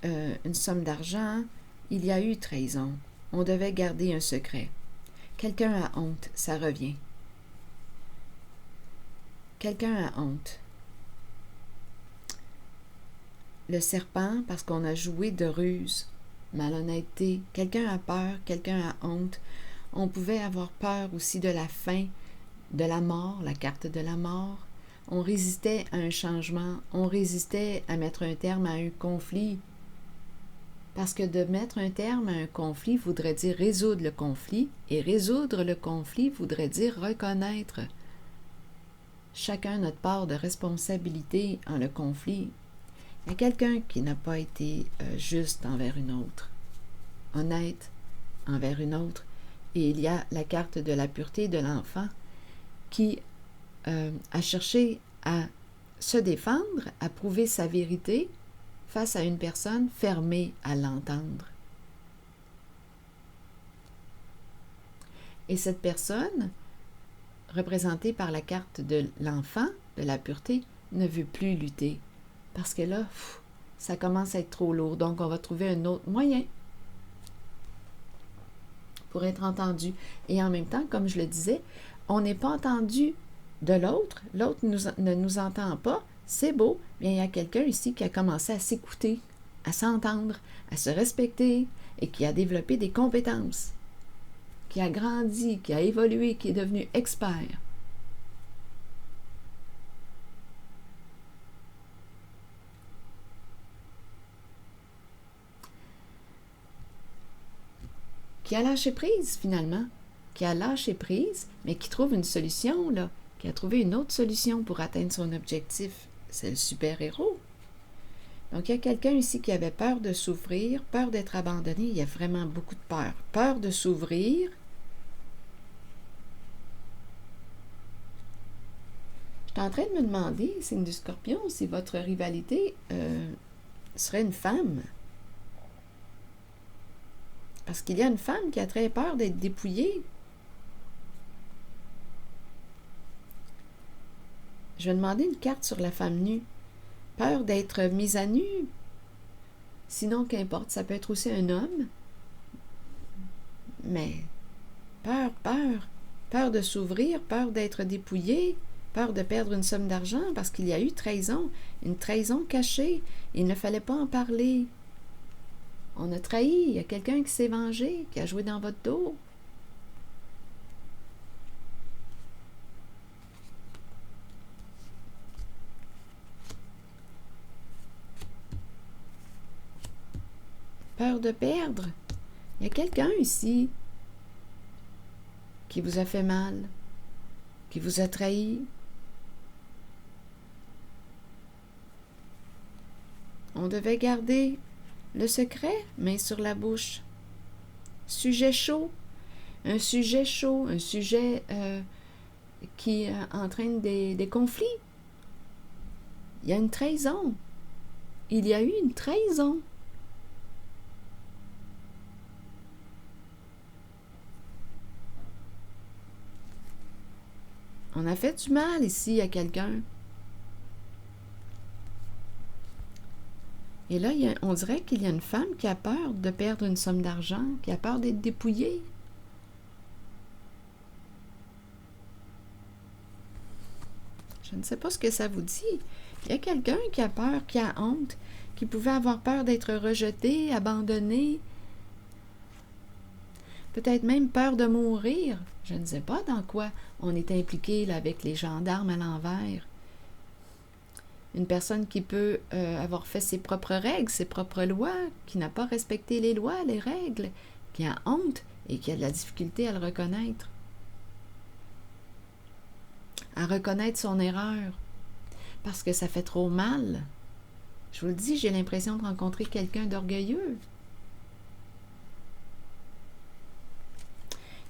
une somme d'argent. Il y a eu trahison. On devait garder un secret. Quelqu'un a honte, ça revient. Quelqu'un a honte. Le serpent, parce qu'on a joué de ruse, malhonnêteté. Quelqu'un a peur, quelqu'un a honte. On pouvait avoir peur aussi de la fin, de la mort, la carte de la mort. on résistait à un changement, on résistait à mettre un terme à un conflit. Parce que de mettre un terme à un conflit voudrait dire résoudre le conflit, et résoudre le conflit voudrait dire reconnaître chacun notre part de responsabilité en le conflit. Il y a quelqu'un qui n'a pas été juste envers une autre, honnête envers une autre, et il y a la carte de la pureté de l'enfant qui a cherché à se défendre, à prouver sa vérité face à une personne fermée à l'entendre. Et cette personne, représentée par la carte de l'enfant, de la pureté, ne veut plus lutter. Parce que là, ça commence à être trop lourd. Donc, on va trouver un autre moyen pour être entendu. Et en même temps, comme je le disais, on n'est pas entendu de l'autre. L'autre ne nous entend pas. C'est beau. Bien, il y a quelqu'un ici qui a commencé à s'écouter, à s'entendre, à se respecter et qui a développé des compétences, qui a grandi, qui a évolué, qui est devenu expert. Qui a lâché prise, finalement. Qui a lâché prise, mais qui trouve une solution, là. Qui a trouvé une autre solution pour atteindre son objectif. C'est le super-héros. Donc, il y a quelqu'un ici qui avait peur de souffrir, peur d'être abandonné. Il y a vraiment beaucoup de peur. Peur de s'ouvrir. Je suis en train de me demander, signe du Scorpion, si votre rivalité serait une femme. Parce qu'il y a une femme qui a très peur d'être dépouillée. Je vais demander une carte sur la femme nue. Peur d'être mise à nu. Sinon, qu'importe, ça peut être aussi un homme. Mais peur. Peur de s'ouvrir, peur d'être dépouillée, peur de perdre une somme d'argent parce qu'il y a eu trahison, une trahison cachée. Il ne fallait pas en parler. On a trahi, il y a quelqu'un qui s'est vengé, qui a joué dans votre dos. Peur de perdre. Il y a quelqu'un ici qui vous a fait mal, qui vous a trahi. On devait garder le secret, main sur la bouche. Sujet chaud. Un sujet chaud, un sujet qui entraîne des conflits. Il y a une trahison. Il y a eu une trahison. On a fait du mal ici à quelqu'un. Et là, on dirait qu'il y a une femme qui a peur de perdre une somme d'argent, qui a peur d'être dépouillée. Je ne sais pas ce que ça vous dit. Il y a quelqu'un qui a peur, qui a honte, qui pouvait avoir peur d'être rejeté, abandonné. Peut-être même peur de mourir. Je ne sais pas dans quoi on est impliqué là, avec les gendarmes à l'envers. Une personne qui peut avoir fait ses propres règles, ses propres lois, qui n'a pas respecté les lois, les règles, qui a honte et qui a de la difficulté à le reconnaître. À reconnaître son erreur. Parce que ça fait trop mal. Je vous le dis, j'ai l'impression de rencontrer quelqu'un d'orgueilleux.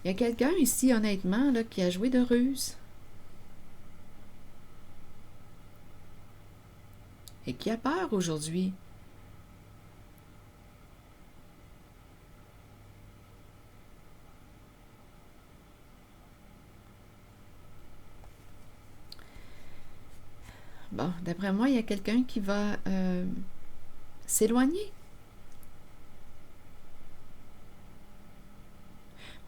Il y a quelqu'un ici, honnêtement, là, qui a joué de ruse. Et qui a peur aujourd'hui. Bon, d'après moi, il y a quelqu'un qui va s'éloigner.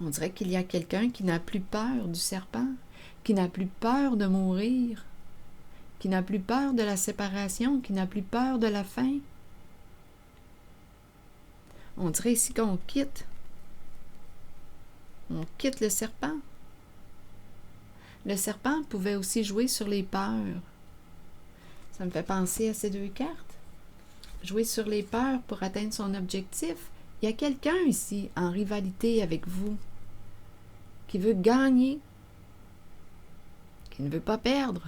On dirait qu'il y a quelqu'un qui n'a plus peur du serpent, qui n'a plus peur de mourir, qui n'a plus peur de la séparation, qui n'a plus peur de la fin. On dirait ici qu'on quitte. On quitte le serpent. Le serpent pouvait aussi jouer sur les peurs. Ça me fait penser à ces deux cartes. Jouer sur les peurs pour atteindre son objectif. Il y a quelqu'un ici en rivalité avec vous qui veut gagner, qui ne veut pas perdre.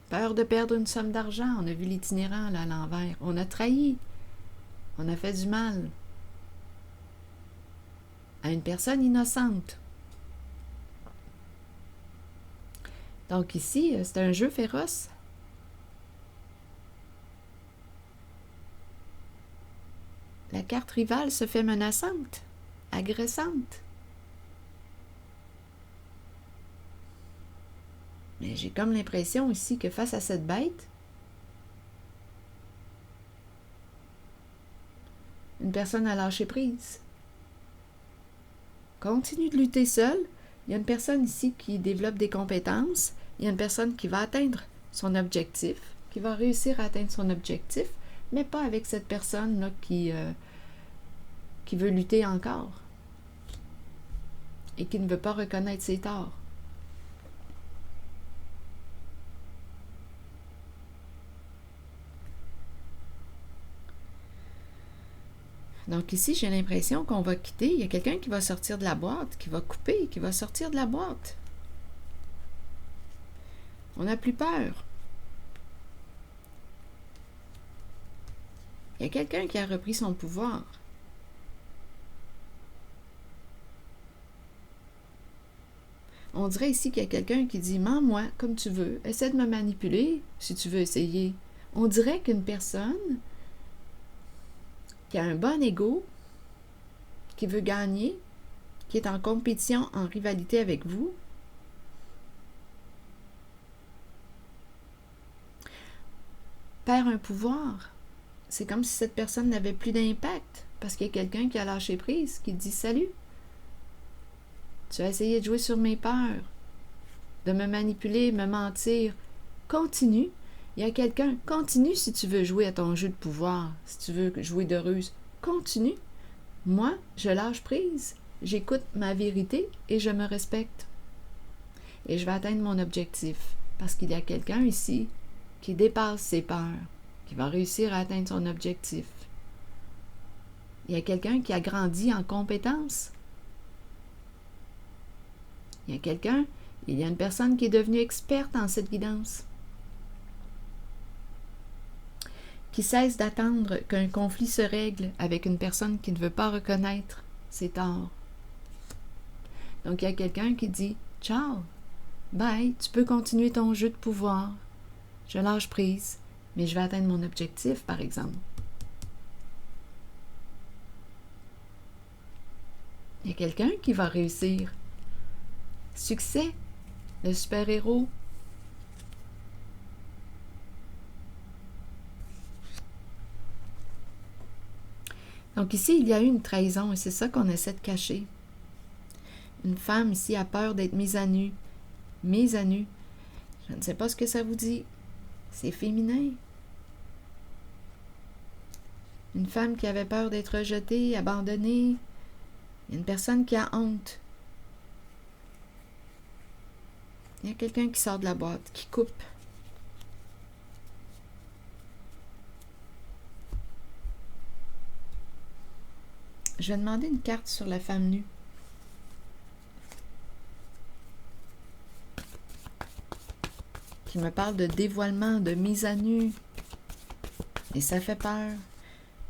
Peur de perdre une somme d'argent. On a vu l'itinérant là à l'envers. On a trahi. On a fait du mal à une personne innocente. Donc ici, c'est un jeu féroce. La carte rivale se fait menaçante, agressante. Mais j'ai comme l'impression ici que face à cette bête, une personne a lâché prise. Continue de lutter seule. Il y a une personne ici qui développe des compétences. Il y a une personne qui va atteindre son objectif, qui va réussir à atteindre son objectif, mais pas avec cette personne-là qui veut lutter encore et qui ne veut pas reconnaître ses torts. Donc ici, j'ai l'impression qu'on va quitter. Il y a quelqu'un qui va sortir de la boîte, qui va couper, qui va sortir de la boîte. On n'a plus peur. Il y a quelqu'un qui a repris son pouvoir. On dirait ici qu'il y a quelqu'un qui dit « Mens-moi comme tu veux, essaie de me manipuler si tu veux essayer. » On dirait qu'une personne qui a un bon ego, qui veut gagner, qui est en compétition, en rivalité avec vous, perd un pouvoir. C'est comme si cette personne n'avait plus d'impact parce qu'il y a quelqu'un qui a lâché prise, qui dit « Salut, tu as essayé de jouer sur mes peurs, de me manipuler, me mentir. Continue. Il y a quelqu'un, continue si tu veux jouer à ton jeu de pouvoir, si tu veux jouer de ruse. Continue. Moi, je lâche prise. J'écoute ma vérité et je me respecte. Et je vais atteindre mon objectif parce qu'il y a quelqu'un ici qui dépasse ses peurs, qui va réussir à atteindre son objectif. Il y a quelqu'un qui a grandi en compétences. Il y a une personne qui est devenue experte en cette guidance, qui cesse d'attendre qu'un conflit se règle avec une personne qui ne veut pas reconnaître ses torts. Donc, il y a quelqu'un qui dit « Ciao, bye, tu peux continuer ton jeu de pouvoir. Je lâche prise, mais je vais atteindre mon objectif, par exemple. » Il y a quelqu'un qui va réussir. Succès, le super-héros. Donc ici, il y a eu une trahison et c'est ça qu'on essaie de cacher. Une femme ici a peur d'être mise à nu. Mise à nu. Je ne sais pas ce que ça vous dit. C'est féminin. Une femme qui avait peur d'être rejetée, abandonnée. Il y a une personne qui a honte. Il y a quelqu'un qui sort de la boîte, qui coupe. Je vais demander une carte sur la femme nue. Qui me parle de dévoilement, de mise à nu. Et ça fait peur.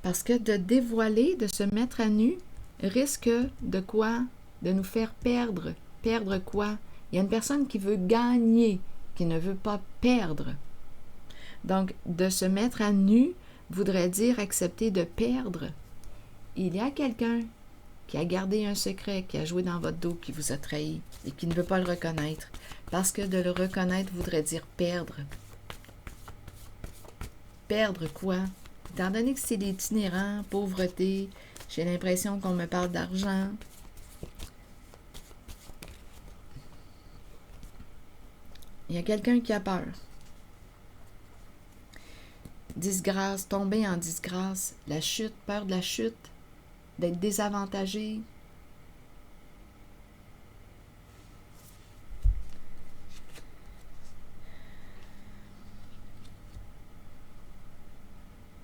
Parce que de dévoiler, de se mettre à nu, risque de quoi? De nous faire perdre. Perdre quoi? Il y a une personne qui veut gagner, qui ne veut pas perdre. Donc, de se mettre à nu voudrait dire accepter de perdre. Il y a quelqu'un qui a gardé un secret, qui a joué dans votre dos, qui vous a trahi et qui ne veut pas le reconnaître. Parce que de le reconnaître voudrait dire perdre. Perdre quoi? Étant donné que c'est l'itinérant, pauvreté, j'ai l'impression qu'on me parle d'argent. Il y a quelqu'un qui a peur. Disgrâce, tomber en disgrâce, la chute, peur de la chute, d'être désavantagé.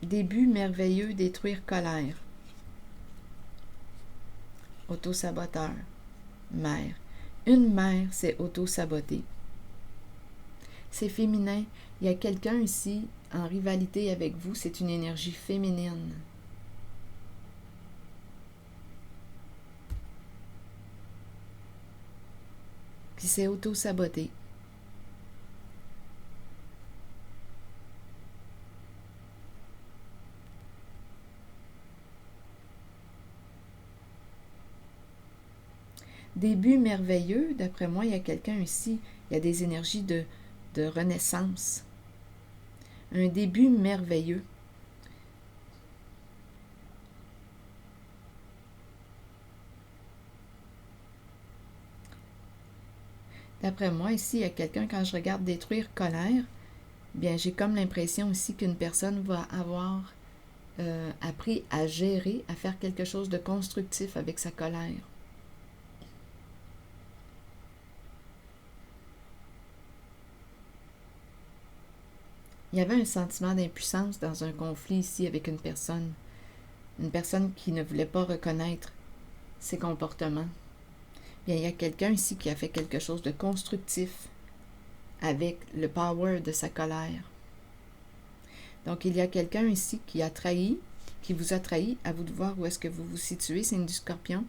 Début merveilleux, détruire colère. Auto-saboteur. Mère. Une mère s'est auto-sabotée. C'est féminin. Il y a quelqu'un ici en rivalité avec vous. C'est une énergie féminine. Qui s'est auto-sabotée. Début merveilleux, d'après moi, il y a quelqu'un ici, il y a des énergies de renaissance. Un début merveilleux. D'après moi, ici, il y a quelqu'un, quand je regarde détruire colère, bien, j'ai comme l'impression ici qu'une personne va avoir appris à gérer, à faire quelque chose de constructif avec sa colère. Il y avait un sentiment d'impuissance dans un conflit ici avec une personne qui ne voulait pas reconnaître ses comportements. Bien, il y a quelqu'un ici qui a fait quelque chose de constructif avec le power de sa colère. Donc, il y a quelqu'un ici qui vous a trahi, à vous de voir où est-ce que vous vous situez, signe du Scorpion.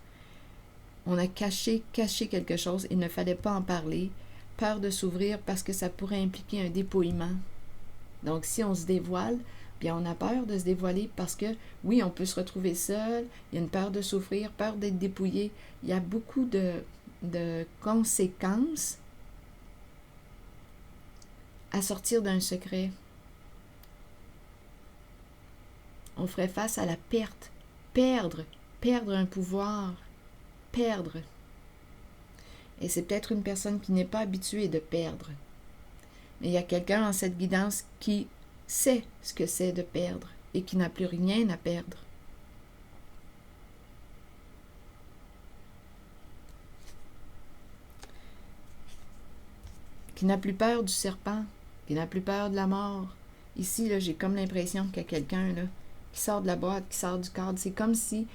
On a caché quelque chose, il ne fallait pas en parler, peur de s'ouvrir parce que ça pourrait impliquer un dépouillement. Donc, si on se dévoile, bien, on a peur de se dévoiler parce que, oui, on peut se retrouver seul, il y a une peur de souffrir, peur d'être dépouillé. Il y a beaucoup de conséquences à sortir d'un secret. On ferait face à la perte, perdre un pouvoir, perdre. Et c'est peut-être une personne qui n'est pas habituée de perdre. Mais il y a quelqu'un en cette guidance qui sait ce que c'est de perdre et qui n'a plus rien à perdre. Qui n'a plus peur du serpent, qui n'a plus peur de la mort. Ici, là, j'ai comme l'impression qu'il y a quelqu'un là, qui sort de la boîte, qui sort du cadre. C'est comme si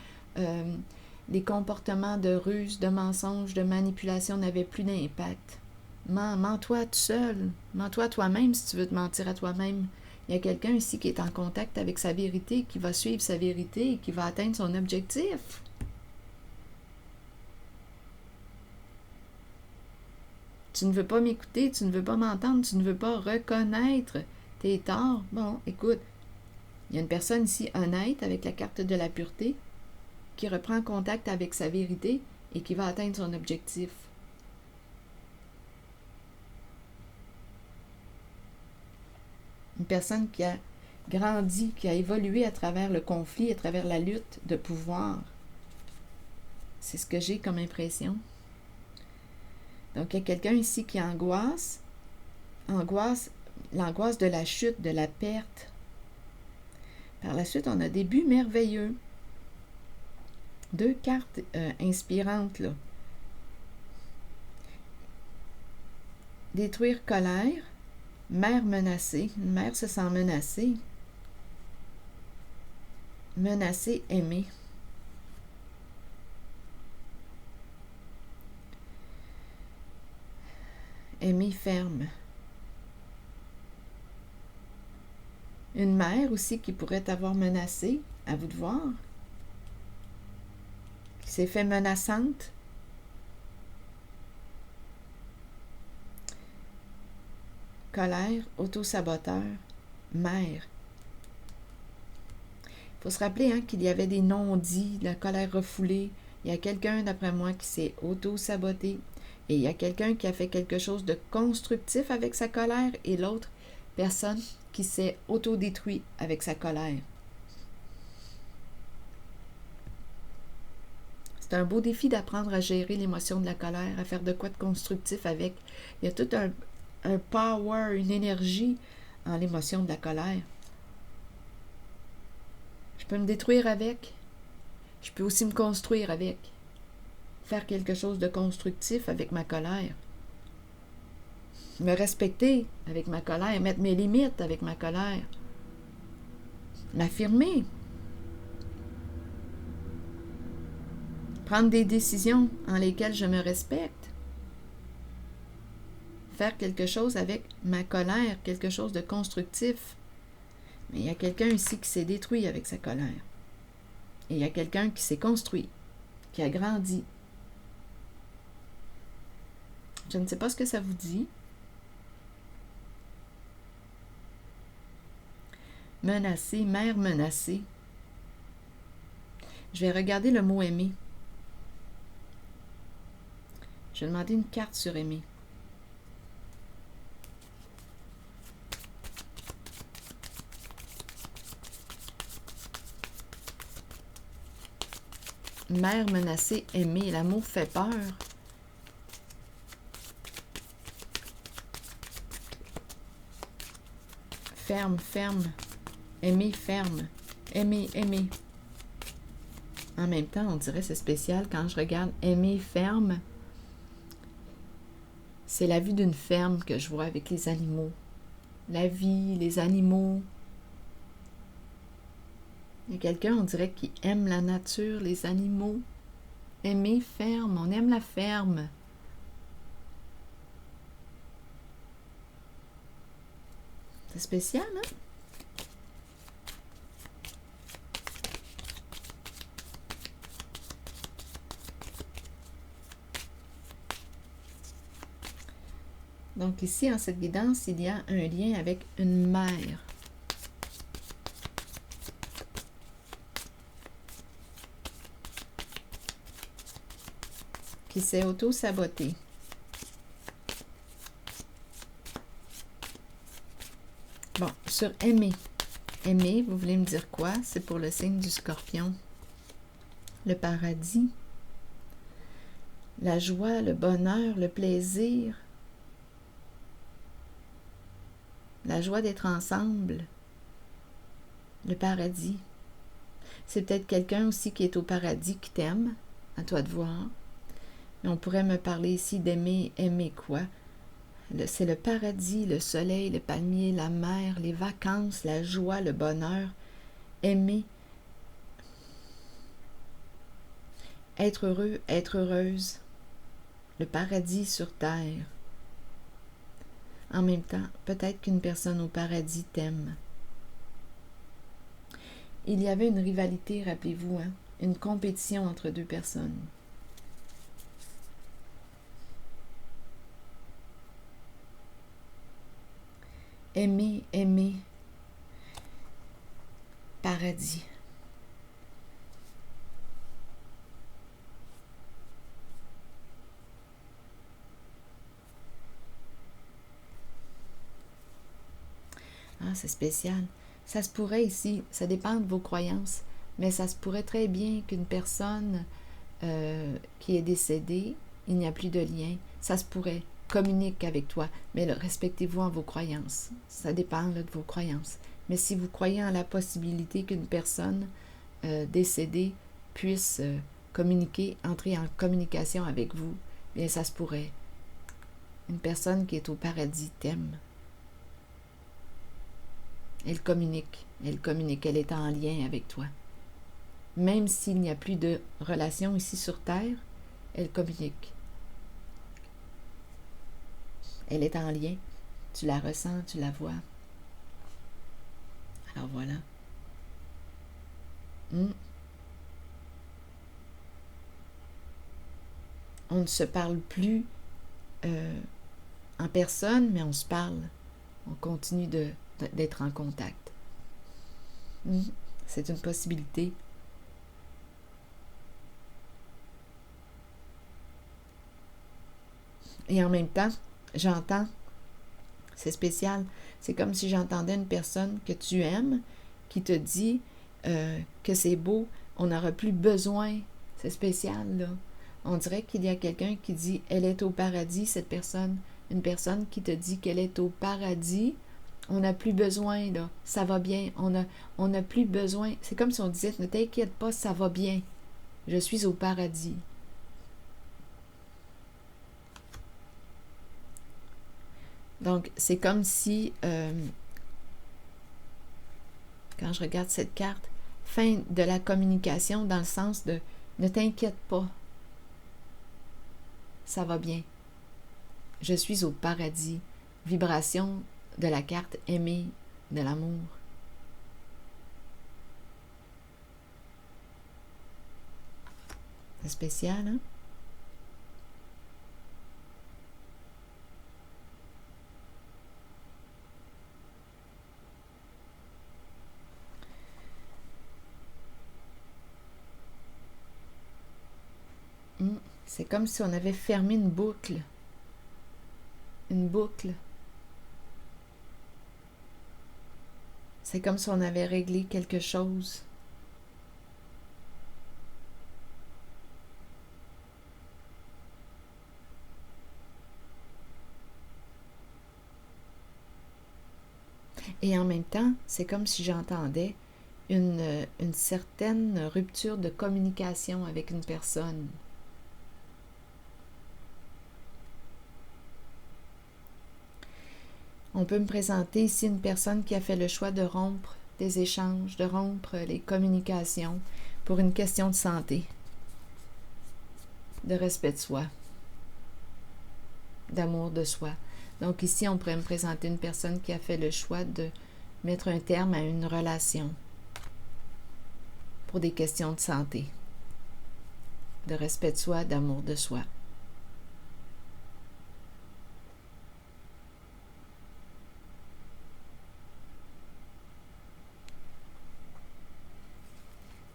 les comportements de ruse, de mensonge, de manipulation n'avaient plus d'impact. Mens-toi tout seul. Mens-toi toi-même si tu veux te mentir à toi-même. Il y a quelqu'un ici qui est en contact avec sa vérité, qui va suivre sa vérité et qui va atteindre son objectif. Tu ne veux pas m'écouter, tu ne veux pas m'entendre, tu ne veux pas reconnaître tes torts. Bon, écoute, il y a une personne ici honnête avec la carte de la pureté qui reprend contact avec sa vérité et qui va atteindre son objectif. Une personne qui a grandi, qui a évolué à travers le conflit, à travers la lutte de pouvoir. C'est ce que j'ai comme impression. Donc, il y a quelqu'un ici qui l'angoisse de la chute, de la perte. Par la suite, on a des buts merveilleux. 2 cartes inspirantes, là. Détruire colère. Mère menacée. Une mère se sent menacée. Menacée, aimée. Aimée ferme. Une mère aussi qui pourrait t'avoir menacée, à vous de voir. Qui s'est fait menaçante. Colère, auto-saboteur, mère. Il faut se rappeler qu'il y avait des non-dits, la colère refoulée. Il y a quelqu'un, d'après moi, qui s'est auto-saboté. Et il y a quelqu'un qui a fait quelque chose de constructif avec sa colère et l'autre personne qui s'est auto-détruit avec sa colère. C'est un beau défi d'apprendre à gérer l'émotion de la colère, à faire de quoi de constructif avec. Il y a tout un power, une énergie en l'émotion de la colère. Je peux me détruire avec. Je peux aussi me construire avec. Faire quelque chose de constructif avec ma colère. Me respecter avec ma colère. Mettre mes limites avec ma colère. m'affirmer, prendre des décisions en lesquelles je me respecte, faire quelque chose avec ma colère, quelque chose de constructif. Mais il y a quelqu'un ici qui s'est détruit avec sa colère. Et il y a quelqu'un qui s'est construit, qui a grandi. Je ne sais pas ce que ça vous dit. Menacé, mère menacée. Je vais regarder le mot aimer. Je vais demander une carte sur aimer. Mère menacée, aimer. L'amour fait peur. Ferme, ferme. Aimer, ferme. Aimer, aimer. En même temps, on dirait que c'est spécial quand je regarde aimer, ferme. C'est la vue d'une ferme que je vois avec les animaux. La vie, les animaux. Il y a quelqu'un, on dirait, qui aime la nature, les animaux. Aimer, ferme. On aime la ferme. C'est spécial, hein? Donc ici, en cette guidance, il y a un lien avec une mère. Qui s'est auto-sabotée. Bon, sur aimer. Aimer, vous voulez me dire quoi? C'est pour le signe du Scorpion. Le paradis. La joie, le bonheur, le plaisir. La joie d'être ensemble. Le paradis. C'est peut-être quelqu'un aussi qui est au paradis qui t'aime. À toi de voir. Mais on pourrait me parler ici d'aimer. Aimer quoi? C'est le paradis, le soleil, le palmier, la mer, les vacances, la joie, le bonheur. Aimer. Être heureux, être heureuse. Le paradis sur terre. En même temps, peut-être qu'une personne au paradis t'aime. Il y avait une rivalité, rappelez-vous, hein? Une compétition entre deux personnes. Aimer, aimer. Paradis. Ah, c'est spécial. Ça se pourrait ici, ça dépend de vos croyances, mais ça se pourrait très bien qu'une personne qui est décédée, il n'y a plus de lien, ça se pourrait, communique avec toi, mais respectez-vous en vos croyances. Ça dépend là, de vos croyances. Mais si vous croyez en la possibilité qu'une personne décédée puisse communiquer, entrer en communication avec vous, bien ça se pourrait. Une personne qui est au paradis t'aime. Elle communique, elle est en lien avec toi. Même s'il n'y a plus de relation ici sur Terre, elle communique. Elle est en lien, tu la ressens, tu la vois. Alors voilà. On ne se parle plus en personne, mais on se parle. On continue d'être en contact. C'est une possibilité. Et en même temps, j'entends, c'est spécial, c'est comme si j'entendais une personne que tu aimes qui te dit que c'est beau, on n'aura plus besoin, c'est spécial là. On dirait qu'il y a quelqu'un qui dit elle est au paradis, cette personne, une personne qui te dit qu'elle est au paradis, on n'a plus besoin là, ça va bien, on n'a plus besoin, c'est comme si on disait ne t'inquiète pas, ça va bien, je suis au paradis. Donc, c'est comme si, quand quand je regarde cette carte. Fin de la communication dans le sens de ne t'inquiète pas. Ça va bien. Je suis au paradis. Vibration de la carte aimée de l'amour. C'est spécial, hein? C'est comme si on avait fermé une boucle. Une boucle. C'est comme si on avait réglé quelque chose. Et en même temps, c'est comme si j'entendais une certaine rupture de communication avec une personne. On peut me présenter ici une personne qui a fait le choix de rompre des échanges, de rompre les communications pour une question de santé, de respect de soi, d'amour de soi. Donc ici, on pourrait me présenter une personne qui a fait le choix de mettre un terme à une relation pour des questions de santé, de respect de soi, d'amour de soi.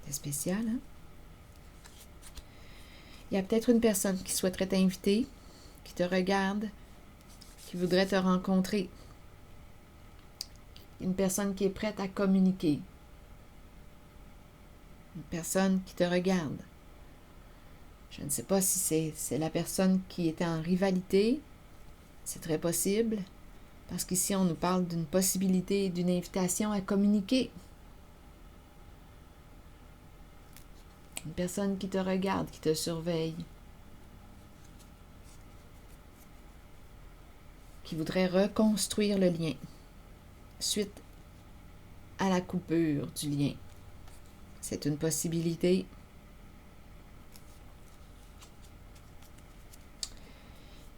C'est spécial, hein? Il y a peut-être une personne qui souhaiterait t'inviter, qui te regarde, qui voudrait te rencontrer. Une personne qui est prête à communiquer. Une personne qui te regarde. Je ne sais pas si c'est la personne qui est en rivalité. C'est très possible. Parce qu'ici, on nous parle d'une possibilité, d'une invitation à communiquer. Une personne qui te regarde, qui te surveille. Qui voudrait reconstruire le lien suite à la coupure du lien. C'est une possibilité.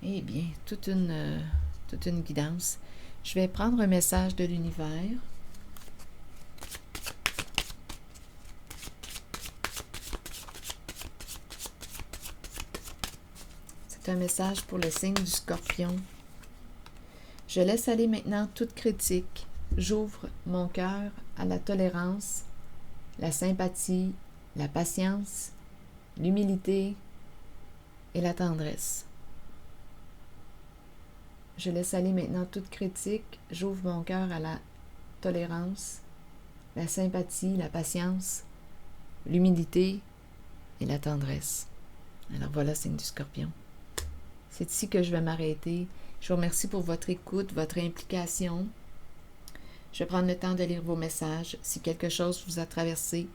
Eh bien, toute une guidance. Je vais prendre un message de l'univers. C'est un message pour le signe du Scorpion. Je laisse aller maintenant toute critique. J'ouvre mon cœur à la tolérance, la sympathie, la patience, l'humilité et la tendresse. Je laisse aller maintenant toute critique. J'ouvre mon cœur à la tolérance, la sympathie, la patience, l'humilité et la tendresse. Alors voilà, signe du Scorpion. C'est ici que je vais m'arrêter. Je vous remercie pour votre écoute, votre implication. Je vais prendre le temps de lire vos messages. Si quelque chose vous a traversé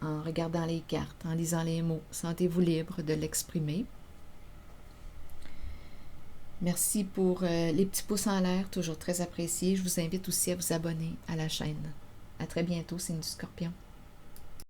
en regardant les cartes, en lisant les mots, sentez-vous libre de l'exprimer. Merci pour les petits pouces en l'air, toujours très appréciés. Je vous invite aussi à vous abonner à la chaîne. À très bientôt, signe du Scorpion.